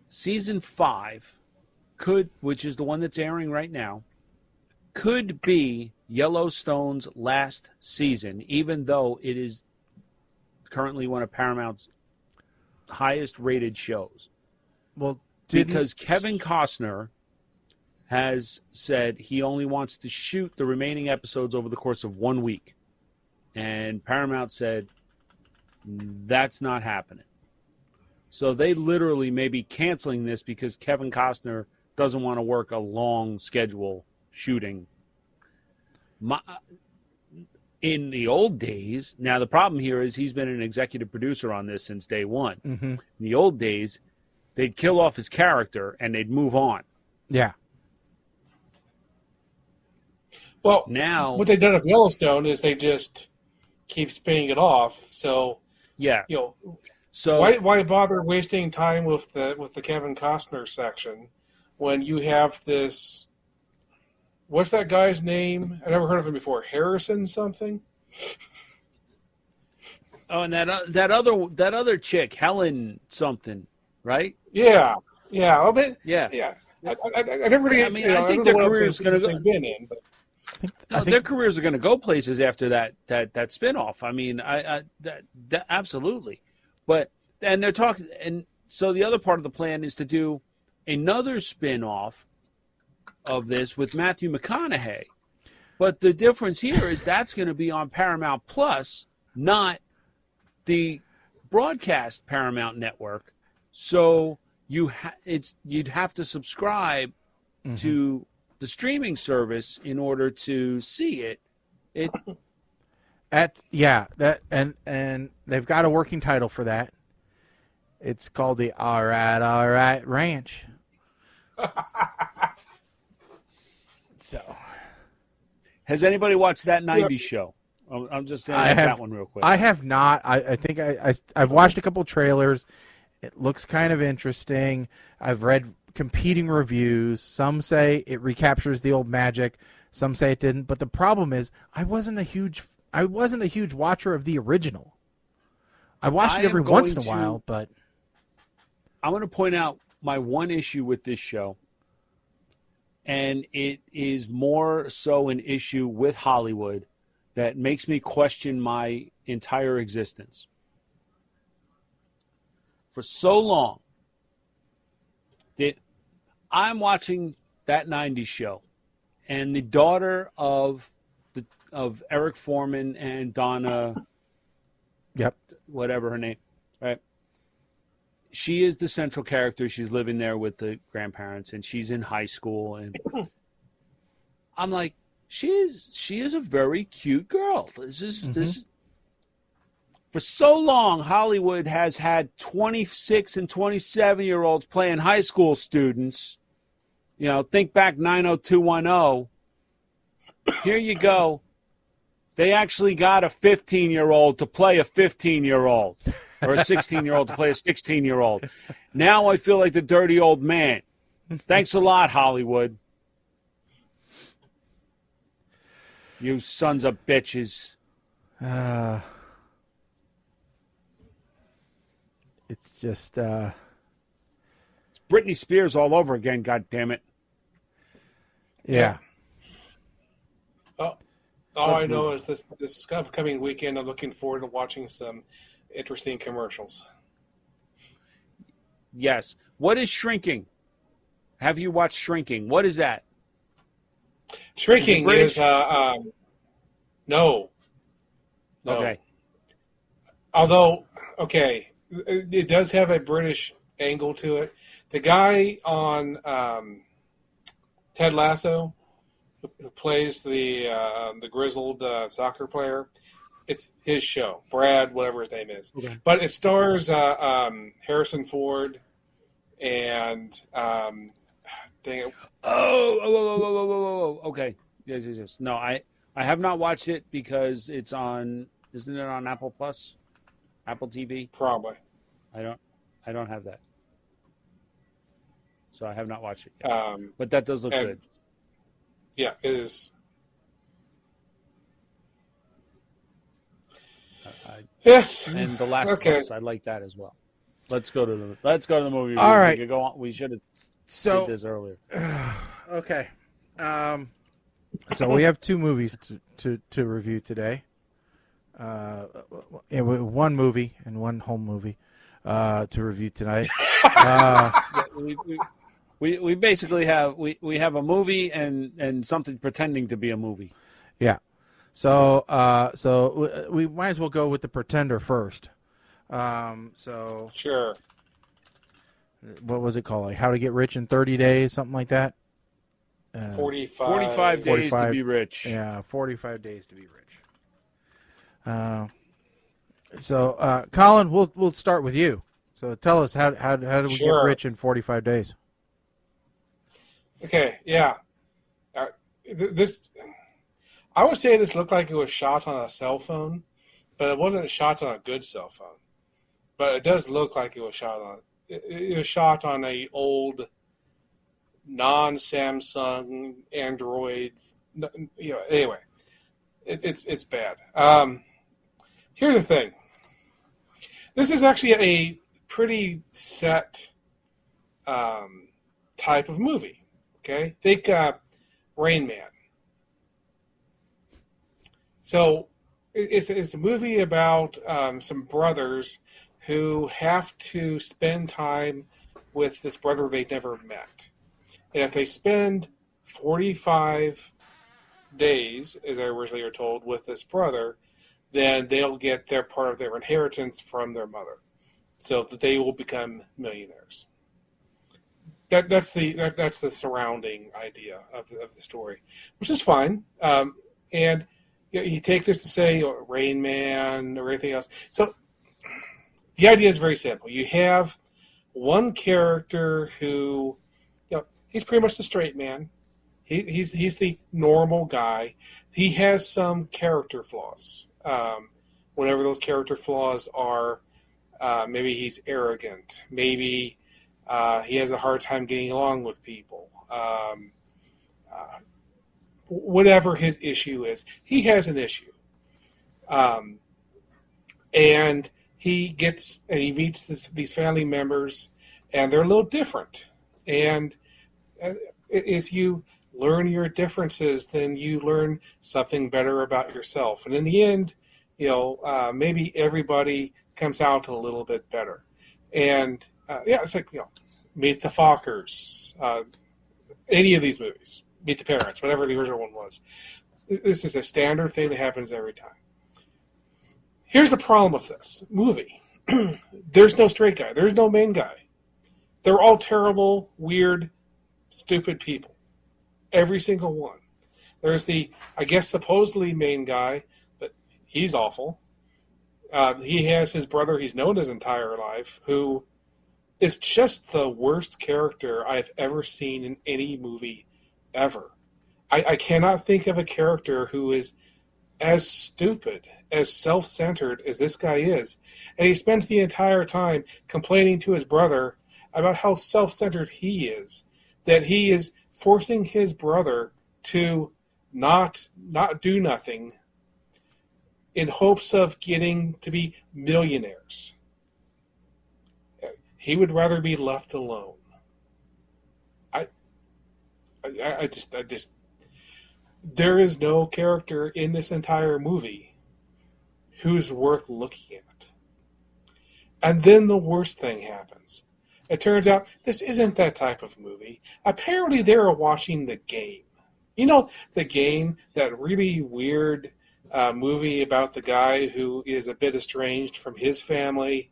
season 5 which is the one that's airing right now, could be Yellowstone's last season, even though it is currently one of Paramount's highest rated shows. Well, because Kevin Costner has said he only wants to shoot the remaining episodes over the course of 1 week. And Paramount said that's not happening. So they literally may be canceling this because Kevin Costner doesn't want to work a long schedule shooting. In the old days, now the problem here is he's been an executive producer on this since day one. Mm-hmm. In the old days, they'd kill off his character and they'd move on. Yeah. Well, now what they've done with Yellowstone is they just keep spinning it off. So yeah, so why bother wasting time with the Kevin Costner section when you have this? What's that guy's name? I never heard of him before. Harrison something. Oh, and that other chick, Helen something, right? Yeah. I never really. I mean, I think their careers going to go. Been in, but. I think their careers are going to go places after that spinoff. I mean, that absolutely. And they're talking, and so the other part of the plan is to do another spinoff of this with Matthew McConaughey. But the difference here is that's going to be on Paramount Plus, not the broadcast Paramount network. So you'd have to subscribe to the streaming service in order to see it. And they've got a working title for that. It's called the All Right Ranch. So, has anybody watched that '90s show? I'm just saying that one real quick. I have not. I think I've watched a couple trailers. It looks kind of interesting. I've read competing reviews. Some say it recaptures the old magic. Some say it didn't. But the problem is, I wasn't a huge watcher of the original. I watched it every once in a while, but I'm going to point out my one issue with this show, and it is more so an issue with Hollywood that makes me question my entire existence. For so long, I'm watching that '90s show, and the daughter of Eric Foreman and Donna, whatever her name, right? She is the central character. She's living there with the grandparents, and she's in high school. And I'm like, she is a very cute girl. This for so long, Hollywood has had 26 and 27-year-olds playing high school students. You know, think back 90210. Here you go. They actually got a 15-year-old to play a 15-year-old. Or a 16-year-old to play a 16-year-old. Now I feel like the dirty old man. Thanks a lot, Hollywood. You sons of bitches. It's just... It's Britney Spears all over again, goddammit. Yeah. All I know is this upcoming weekend, I'm looking forward to watching some interesting commercials. Yes. What is Shrinking? Have you watched Shrinking? What is that? Shrinking is no. Okay. Although, okay, it does have a British angle to it. The guy on Ted Lasso, who plays the grizzled soccer player, it's his show, Brad, whatever his name is. Okay. But it stars Harrison Ford and Oh, okay. Yes. No, I I have not watched it because it's on. Isn't it on Apple Plus, Apple TV? Probably. I don't have that, so I have not watched it yet. But that does look good. Yeah, it is. Yes. And The Last of Us, I like that as well. Let's go to the movie. All right. We could go on. We should have did this earlier. Okay. So we have 2 movies to review today. One movie and one home movie to review tonight. We basically have we have a movie and something pretending to be a movie. Yeah. So we might as well go with the pretender first. Sure. What was it called? Like How to Get Rich in 30 Days, something like that. 45 days to be rich. Yeah, 45 days to be rich. So Colin, we'll start with you. So tell us how do we get rich in 45 days? Okay, yeah. This, I would say this looked like it was shot on a cell phone, but it wasn't shot on a good cell phone. But it does look like it was shot on. It was shot on a old, non-Samsung Android. Anyway, it's bad. Here's the thing. This is actually a pretty set type of movie. Okay, think Rain Man. So it's a movie about some brothers who have to spend time with this brother they never met. And if they spend 45 days, as I originally were told, with this brother, then they'll get their part of their inheritance from their mother, so that they will become millionaires. That's the surrounding idea of the story, which is fine. And you take this to say Rain Man or anything else. So the idea is very simple. You have one character who, he's pretty much the straight man. He's the normal guy. He has some character flaws. Whatever those character flaws are, maybe he's arrogant. Maybe he has a hard time getting along with people. Whatever his issue is, he has an issue. And he meets these family members, and they're a little different. And as you learn your differences, then you learn something better about yourself. And in the end, maybe everybody comes out a little bit better. And it's like, Meet the Fockers, any of these movies, Meet the Parents, whatever the original one was. This is a standard thing that happens every time. Here's the problem with this movie. There's no straight guy. There's no main guy. They're all terrible, weird, stupid people. Every single one. There's supposedly main guy, but he's awful. He has his brother he's known his entire life, who is just the worst character I've ever seen in any movie ever. I cannot think of a character who is as stupid, as self-centered as this guy is. And he spends the entire time complaining to his brother about how self-centered he is, that he is forcing his brother to not do nothing in hopes of getting to be millionaires. He would rather be left alone. I just there is no character in this entire movie who's worth looking at. And then the worst thing happens. It turns out this isn't that type of movie. Apparently they were watching The Game. The Game, that really weird movie about the guy who is a bit estranged from his family,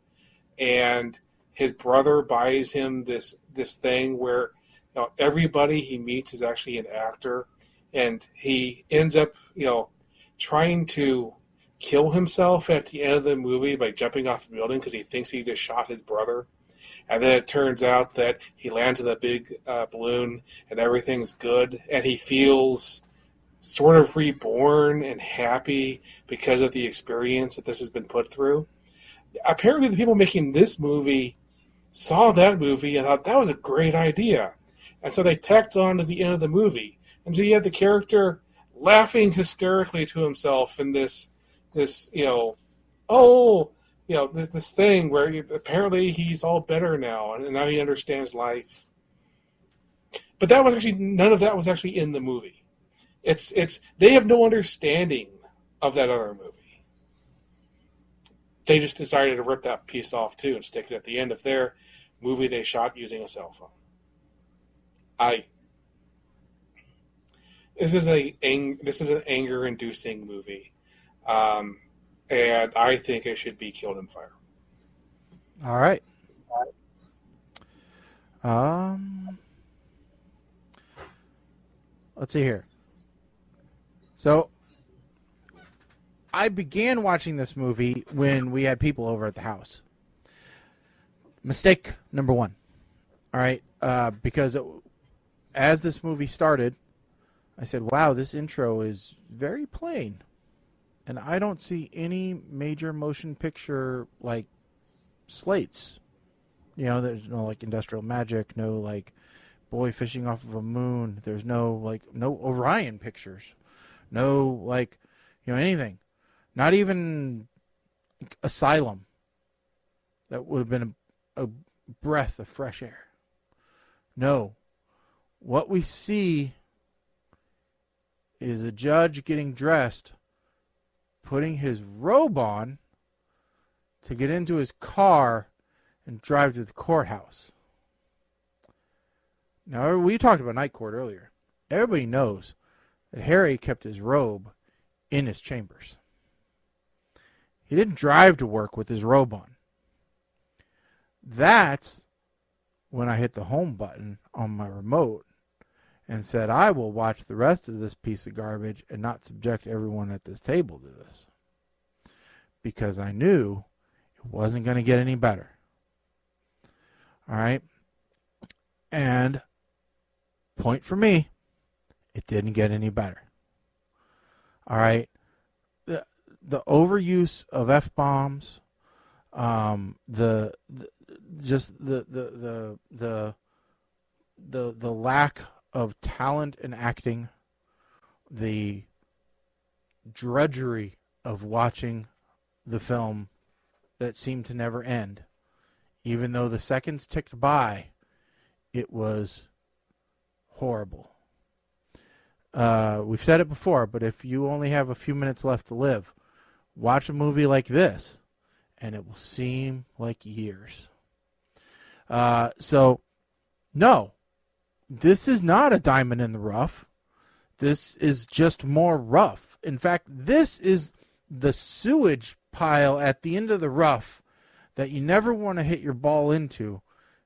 and his brother buys him this thing where everybody he meets is actually an actor, and he ends up trying to kill himself at the end of the movie by jumping off the building because he thinks he just shot his brother. And then it turns out that he lands in a big balloon and everything's good, and he feels sort of reborn and happy because of the experience that this has been put through. Apparently, the people making this movie saw that movie and thought that was a great idea. And so they tacked on to the end of the movie. And so you have the character laughing hysterically to himself in this this thing where apparently he's all better now and now he understands life. But that was actually, none of that was actually in the movie. It's they have no understanding of that other movie. They just decided to rip that piece off too and stick it at the end of their movie they shot using a cell phone. This is an anger-inducing movie, and I think it should be killed in fire. All right. Let's see here. So, I began watching this movie when we had people over at the house. Mistake number one. All right, because as this movie started, I said, wow, this intro is very plain. And I don't see any major motion picture, like, slates. You know, there's no, like, industrial magic, no, like, boy fishing off of a moon. There's no Orion pictures. No, like, you know, anything. Not even Asylum. That would have been a breath of fresh air. No. What we see is a judge getting dressed, putting his robe on to get into his car and drive to the courthouse. Now, we talked about Night Court earlier. Everybody knows that Harry kept his robe in his chambers. He didn't drive to work with his robe on. That's when I hit the home button on my remote and said, I will watch the rest of this piece of garbage and not subject everyone at this table to this. Because I knew it wasn't going to get any better. All right? And point for me, it didn't get any better. All right? The overuse of F-bombs, the lack of talent in acting, the drudgery of watching the film that seemed to never end. Even though the seconds ticked by, it was horrible. We've said it before, but if you only have a few minutes left to live, watch a movie like this, and it will seem like years. So, no, this is not a diamond in the rough. This is just more rough. In fact, this is the sewage pile at the end of the rough that you never want to hit your ball into,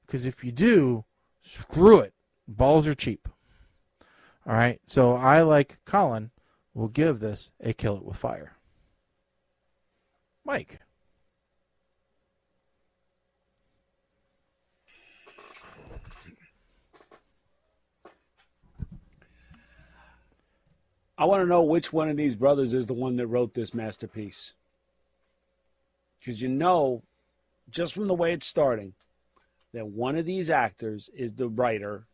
because if you do, screw it. Balls are cheap. All right, so I, like Colin, will give this a kill it with fire. Mike. I want to know which one of these brothers is the one that wrote this masterpiece. Because you know, just from the way it's starting, that one of these actors is the writer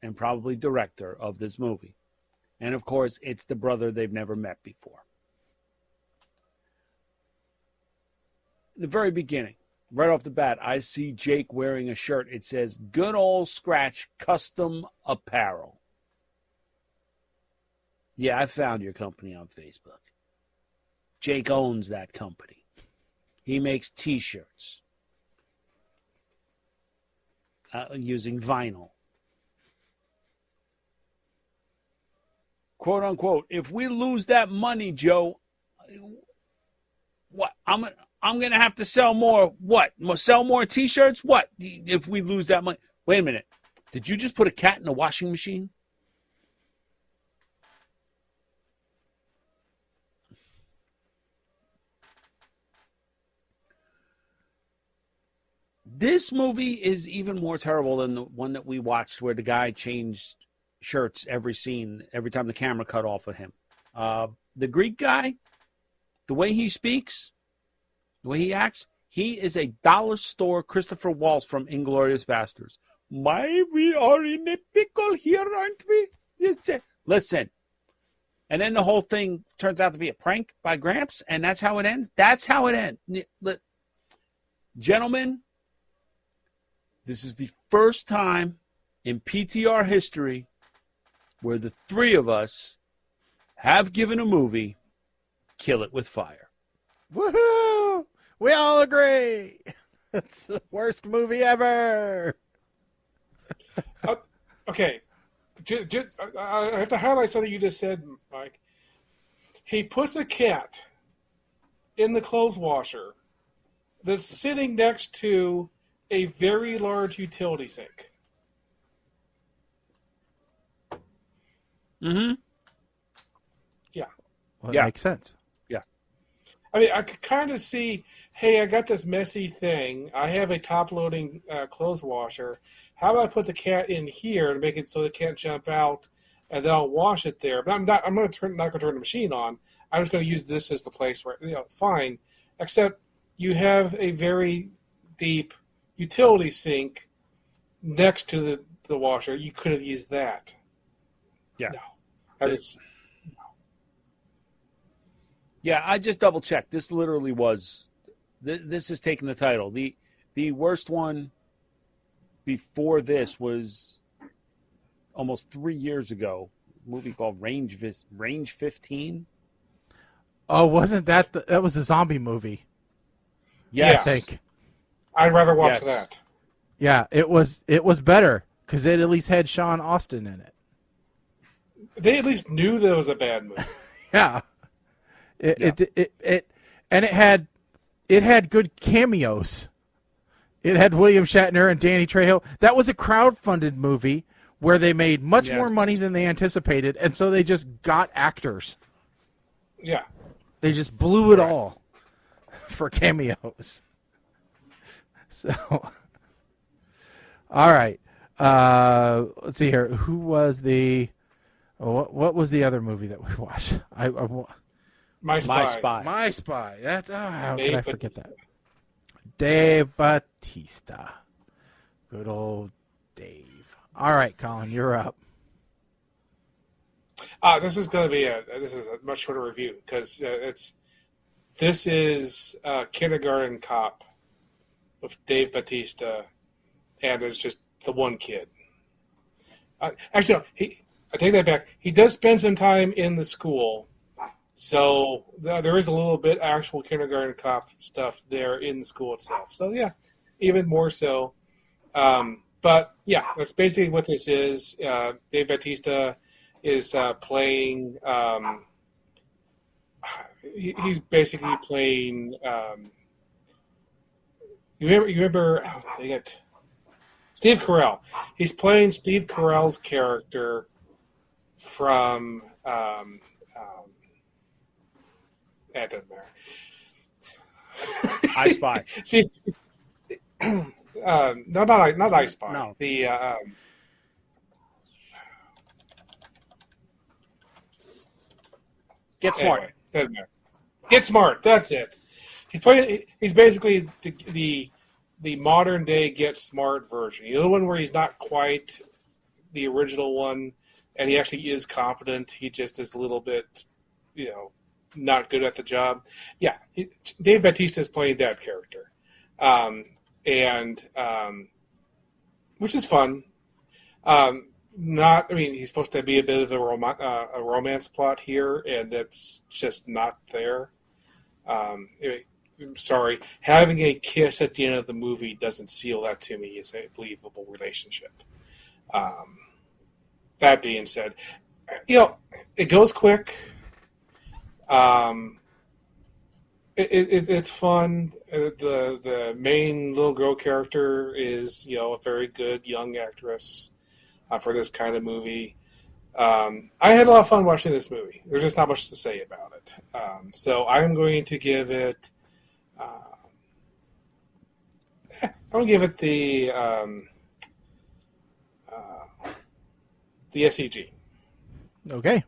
and probably director of this movie. And of course, it's the brother they've never met before. In the very beginning, right off the bat, I see Jake wearing a shirt. It says, Good Old Scratch Custom Apparel. Yeah, I found your company on Facebook. Jake owns that company. He makes T-shirts using vinyl. Quote unquote, if we lose that money, Joe, what? I'm going to have to sell more, what? Sell more T-shirts? What? If we lose that money? Wait a minute. Did you just put a cat in a washing machine? This movie is even more terrible than the one that we watched where the guy changed shirts every scene, every time the camera cut off of him. The Greek guy, the way he speaks, the way he acts, he is a dollar store Christopher Waltz from Inglourious Basterds. We are in a pickle here, aren't we? Listen. And then the whole thing turns out to be a prank by Gramps, and that's how it ends? That's how it ends. Gentlemen, this is the first time in PTR history where the three of us have given a movie Kill It With Fire. Woohoo! We all agree. It's the worst movie ever. Okay. I have to highlight something you just said, Mike. He puts a cat in the clothes washer that's sitting next to a very large utility sink. Mm-hmm. Yeah. Well, it makes sense. Yeah. I mean, I could kind of see, hey, I got this messy thing. I have a top-loading clothes washer. How about I put the cat in here to make it so it can't jump out, and then I'll wash it there. But I'm not going to turn the machine on. I'm just going to use this as the place where, fine. Except you have a very deep utility sink next to the washer. You could have used that. Yeah. No. Yeah, I just double-checked. This literally was... This is taking the title. The worst one before this was almost 3 years ago. A movie called Range 15. Oh, wasn't that that was a zombie movie? Yes. I think. I'd rather watch that. Yeah, it was better because it at least had Sean Austin in it. They at least knew that it was a bad movie. Yeah. It had good cameos. It had William Shatner and Danny Trejo. That was a crowdfunded movie where they made much more money than they anticipated, and so they just got actors. Yeah. They just blew it all for cameos. So, all right. Let's see here. Who was what was the other movie that we watched? My Spy. My Spy. That's how Dave can I forget that? Dave Bautista. Good old Dave. All right, Colin, you're up. This is going to be a much shorter review because this is Kindergarten Cop with Dave Bautista, and it's just the one kid. Actually, no, I take that back. He does spend some time in the school. So there is a little bit actual Kindergarten Cop stuff there in the school itself. So yeah, even more so. But yeah, that's basically what this is. Dave Bautista is playing. He's basically playing. You remember? Oh, dang it. Steve Carell. He's playing Steve Carell's character from. That doesn't matter. I Spy. See, not I Spy. No. The Get Smart. Anyway, doesn't matter. Get Smart. That's it. He's basically the modern day Get Smart version. You know, the one where he's not quite the original one, and he actually is competent. He just is a little bit, not good at the job. Yeah, Dave Bautista is playing that character, which is fun. He's supposed to be a bit of a romance plot here, and that's just not there. I'm sorry, having a kiss at the end of the movie doesn't seal that to me as a believable relationship. That being said, it goes quick. It's fun. The main little girl character is, a very good young actress for this kind of movie. I had a lot of fun watching this movie. There's just not much to say about it. So I'm going to give it. I'm going to give it the The SEG. Okay.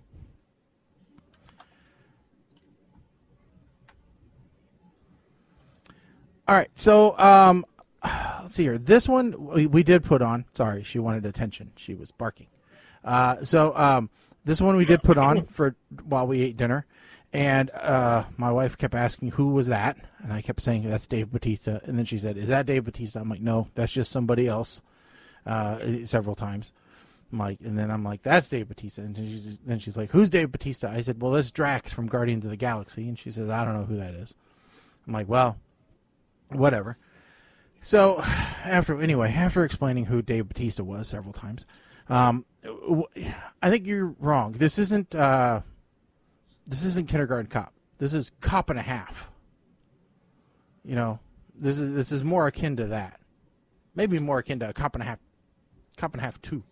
All right. So let's see here. This one we did put on. Sorry, she wanted attention. She was barking. This one we did put on for while we ate dinner. And my wife kept asking, who was that? And I kept saying, that's Dave Bautista. And then she said, is that Dave Bautista? I'm like, no, that's just somebody else, several times. And then I'm like, that's Dave Bautista. And then she's like, who's Dave Bautista? I said, well, that's Drax from Guardians of the Galaxy. And she says, I don't know who that is. I'm like, well, whatever. So after explaining who Dave Bautista was several times, I think you're wrong. This isn't Kindergarten Cop. This is Cop and a Half. You know, this is more akin to that. Maybe more akin to Cop and a Half 2.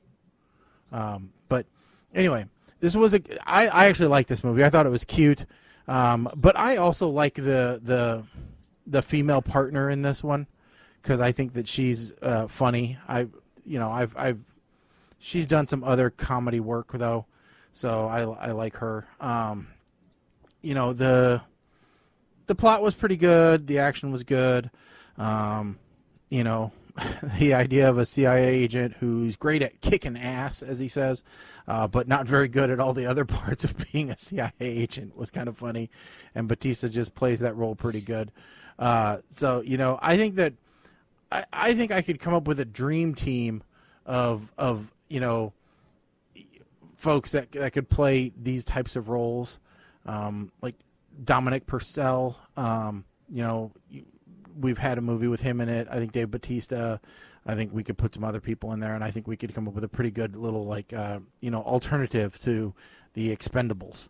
But anyway, this was I actually like this movie. I thought it was cute. But I also like the female partner in this one because I think that she's funny. She's done some other comedy work though, so I like her. The plot was pretty good. The action was good. The idea of a CIA agent who's great at kicking ass, as he says, but not very good at all the other parts of being a CIA agent was kind of funny. And Batista just plays that role pretty good. I think that I think I could come up with a dream team of folks that could play these types of roles. Like Dominic Purcell, we've had a movie with him in it. I think Dave Bautista. I think we could put some other people in there, and I think we could come up with a pretty good little alternative to the Expendables.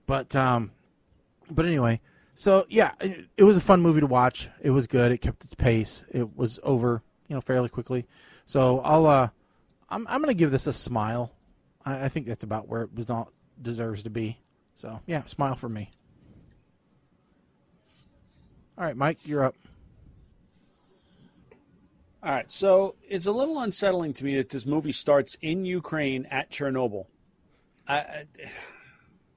But anyway, so yeah, it was a fun movie to watch. It was good. It kept its pace. It was over fairly quickly. So I'm going to give this a smile. I think that's about where it deserves to be. So yeah, smile for me. All right, Mike, you're up. All right, so it's a little unsettling to me that this movie starts in Ukraine at Chernobyl. Of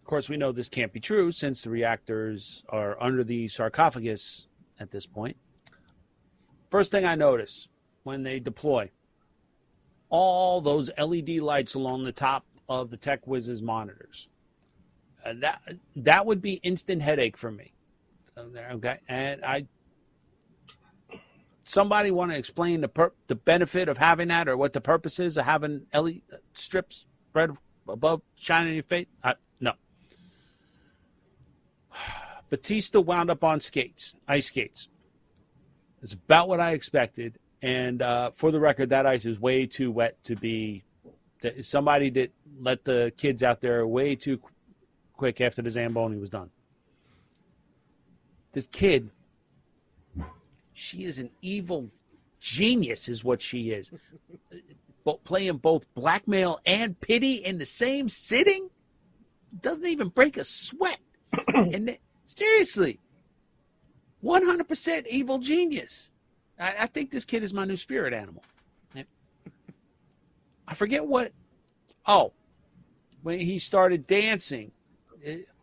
course, we know this can't be true since the reactors are under the sarcophagus at this point. First thing I notice when they deploy, all those LED lights along the top of the Tech Whiz's monitors. That would be instant headache for me. Okay, and somebody want to explain the benefit of having that, or what the purpose is of having LED strips spread above shining in your face? No. Batista wound up on ice skates. It's about what I expected, and for the record, that ice is way too wet to be. Somebody did let the kids out there way too quick after the Zamboni was done. This kid, she is an evil genius is what she is. Playing both blackmail and pity in the same sitting? Doesn't even break a sweat. And seriously, 100% evil genius. I think this kid is my new spirit animal. I forget what. Oh, when he started dancing.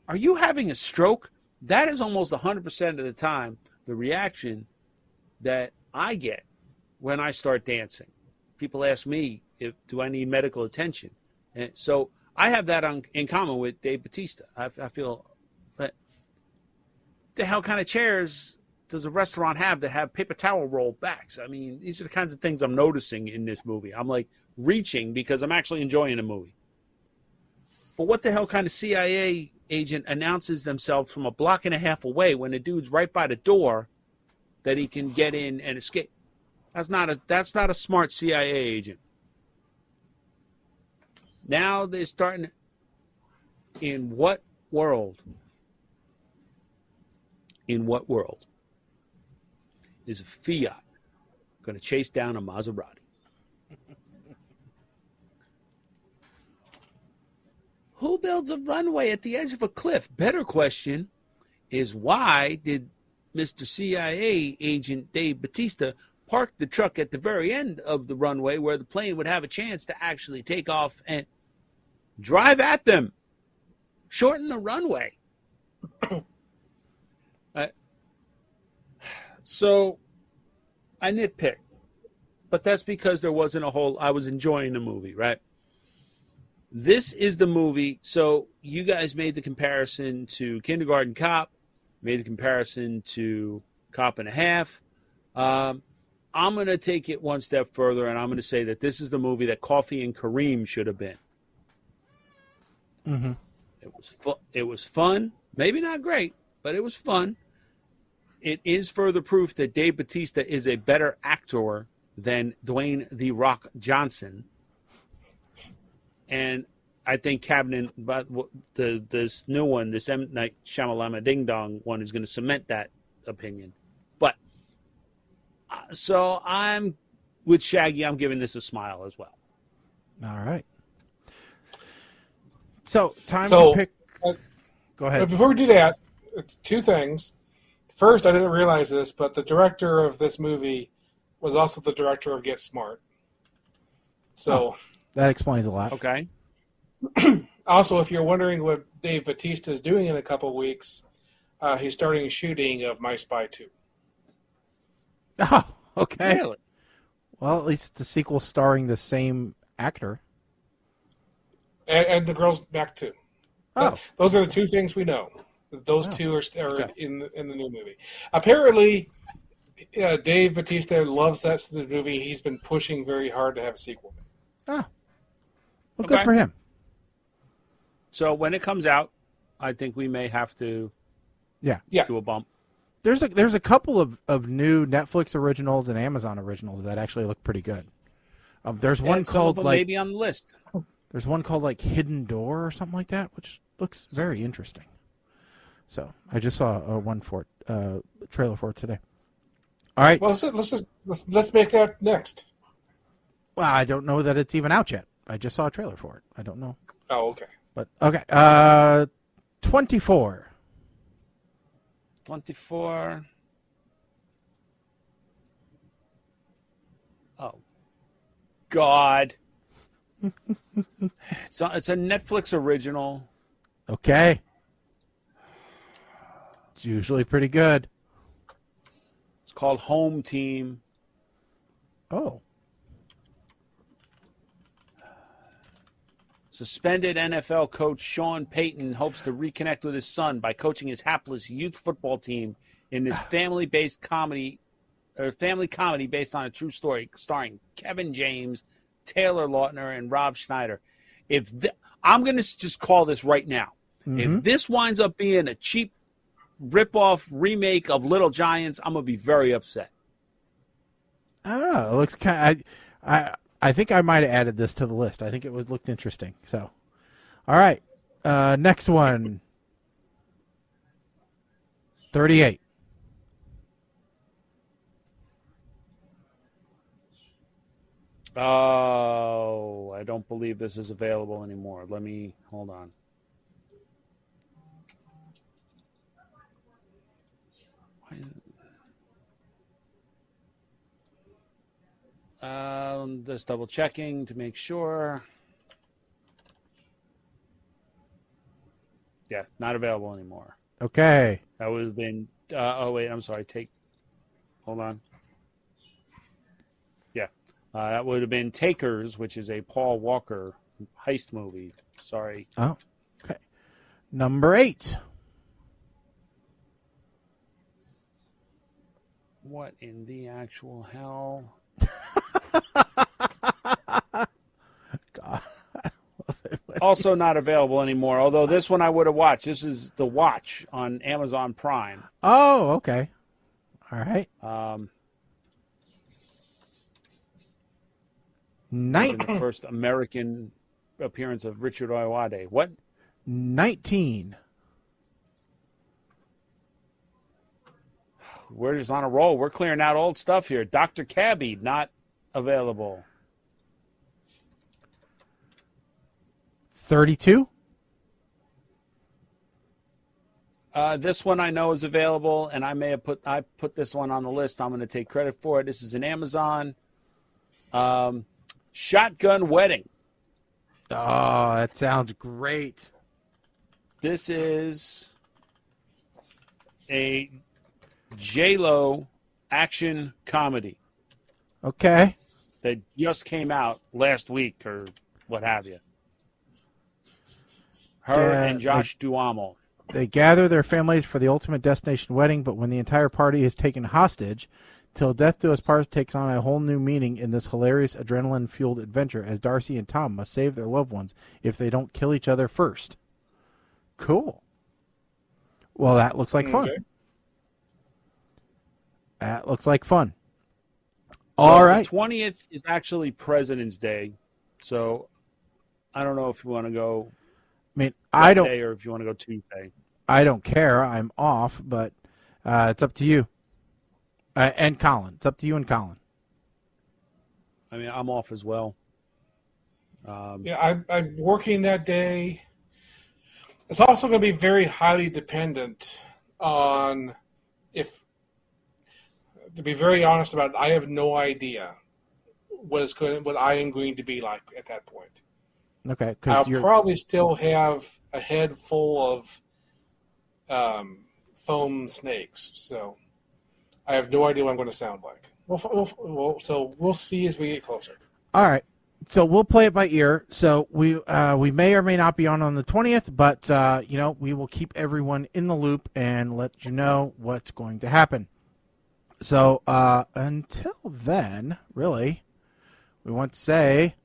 Are you having a stroke? That is almost 100% of the time the reaction that I get when I start dancing. People ask me, do I need medical attention? And so I have that in common with Dave Bautista. I feel, but the hell kind of chairs does a restaurant have that have paper towel roll backs? I mean, these are the kinds of things I'm noticing in this movie. I'm like reaching because I'm actually enjoying the movie. But what the hell kind of CIA agent announces themselves from a block and a half away when the dude's right by the door that he can get in and escape? That's not a smart CIA agent. Now they're starting. In what world? In what world is a Fiat going to chase down a Maserati? Who builds a runway at the edge of a cliff? Better question is, why did Mr. CIA agent Dave Bautista park the truck at the very end of the runway where the plane would have a chance to actually take off? And Drive at them. Shorten the runway. So I nitpicked, but that's because there wasn't a whole. I was enjoying the movie, right? This is the movie. So you guys made the comparison to Kindergarten Cop, made the comparison to Cop and a Half. I'm going to take it one step further, and I'm going to say that this is the movie that Coffee and Kareem should have been. Mm-hmm. It was fun. Maybe not great, but it was fun. It is further proof that Dave Bautista is a better actor than Dwayne "The Rock" Johnson. And I think but this new one, this M. Night Shyamalan Ding Dong one, is going to cement that opinion. But so I'm with Shaggy. I'm giving this a smile as well. All right. So time to pick. Go ahead. But before we do that, it's two things. First, I didn't realize this, but the director of this movie was also the director of Get Smart. So that explains a lot. Okay. Also, if you're wondering what Dave Bautista is doing in a couple weeks, he's starting shooting of My Spy 2. Oh, okay. Really? Well, at least it's a sequel starring the same actor. And the girl's back too. Oh. Those are the two things we know. Those two are in the new movie. Apparently, Dave Bautista loves that movie. He's been pushing very hard to have a sequel. Oh. Well, good for him. So when it comes out, I think we may have to do a bump. There's a couple of new Netflix originals and Amazon originals that actually look pretty good. There's one called maybe on the list. There's one called like Hidden Door or something like that, which looks very interesting. So I just saw one for it, trailer for it today. All right. Well, let's make that next. Well, I don't know that it's even out yet. I just saw a trailer for it. I don't know. Oh, okay. But okay. 24. 24. Oh, God. It's a Netflix original. Okay. It's usually pretty good. It's called Home Team. Oh. Suspended NFL coach Sean Payton hopes to reconnect with his son by coaching his hapless youth football team in this family comedy based on a true story starring Kevin James, Taylor Lautner, and Rob Schneider. I'm going to just call this right now. Mm-hmm. If this winds up being a cheap rip-off remake of Little Giants, I'm going to be very upset. Oh, it looks kind of... I think I might have added this to the list. I think it looked interesting. So, all right. Next one. 38. Oh, I don't believe this is available anymore. Hold on. Just double checking to make sure. Yeah, not available anymore. Okay. That would have been. Oh wait, I'm sorry. Hold on. Yeah, that would have been Takers, which is a Paul Walker heist movie. Sorry. Oh, okay. Number 8. What in the actual hell? God. Also not available anymore, although this one I would have watched. This is The Watch on Amazon Prime. Oh, okay. All right. The first American appearance of Richard Ayoade. What? 19. We're just on a roll. We're clearing out old stuff here. Dr. Cabby, not available. 32. This one I know is available, and I put this one on the list. I'm going to take credit for it. This is an Amazon Shotgun Wedding. Oh, that sounds great. This is a J-Lo action comedy. Okay. That just came out last week or what have you. Her and Josh Duhamel. They gather their families for the ultimate destination wedding, but when the entire party is taken hostage, Till Death Do Us Part takes on a whole new meaning in this hilarious adrenaline-fueled adventure as Darcy and Tom must save their loved ones if they don't kill each other first. Cool. Well, that looks like fun. That looks like fun. All right. The 20th is actually President's Day, so I don't know if you want to go. I mean, I don't. Or if you want to go Tuesday. I don't care. I'm off, but it's up to you. And Colin. It's up to you and Colin. I mean, I'm off as well. Yeah, I'm working that day. It's also going to be very highly dependent on if, to be very honest about it, I have no idea what I am going to be like at that point. Okay, I'll probably still have a head full of foam snakes, so I have no idea what I'm going to sound like. So we'll see as we get closer. All right. So we'll play it by ear. So we may or may not be on the 20th, but we will keep everyone in the loop and let you know what's going to happen. So until then, really, we want to say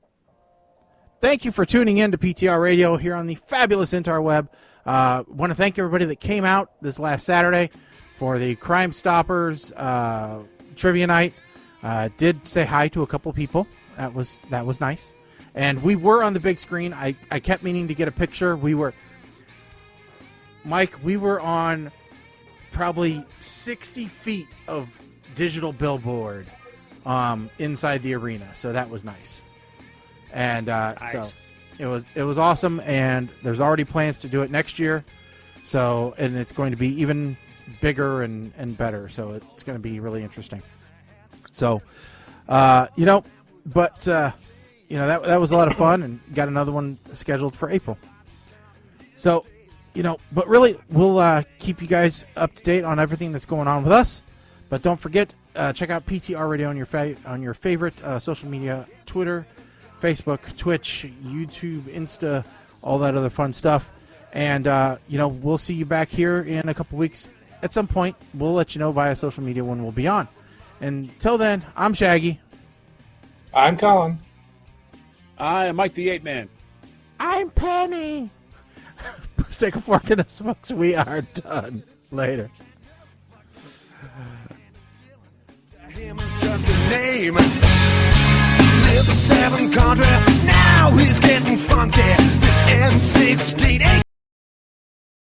thank you for tuning in to PTR Radio here on the fabulous Interweb. Want to thank everybody that came out this last Saturday for the Crime Stoppers trivia night. Did say hi to a couple of people. That was nice. And we were on the big screen. I kept meaning to get a picture. We were on probably 60 feet of digital billboard inside the arena. So that was nice. And nice. So it was awesome. And there's already plans to do it next year. So, and it's going to be even bigger and better. So it's going to be really interesting. So, that was a lot of fun, and got another one scheduled for April. So, but really, we'll keep you guys up to date on everything that's going on with us. But don't forget, check out PTR Radio on your favorite social media: Twitter, Facebook, Twitch, YouTube, Insta, all that other fun stuff. And we'll see you back here in a couple weeks at some point. We'll let you know via social media when we'll be on. Until then, I'm Shaggy. I'm Colin. I am Mike the Ape Man. I'm Penny. Stick a fork in us, folks. We are done. Later. Him is just a name. Live 7 country. Now he's getting funky. This N16 ain't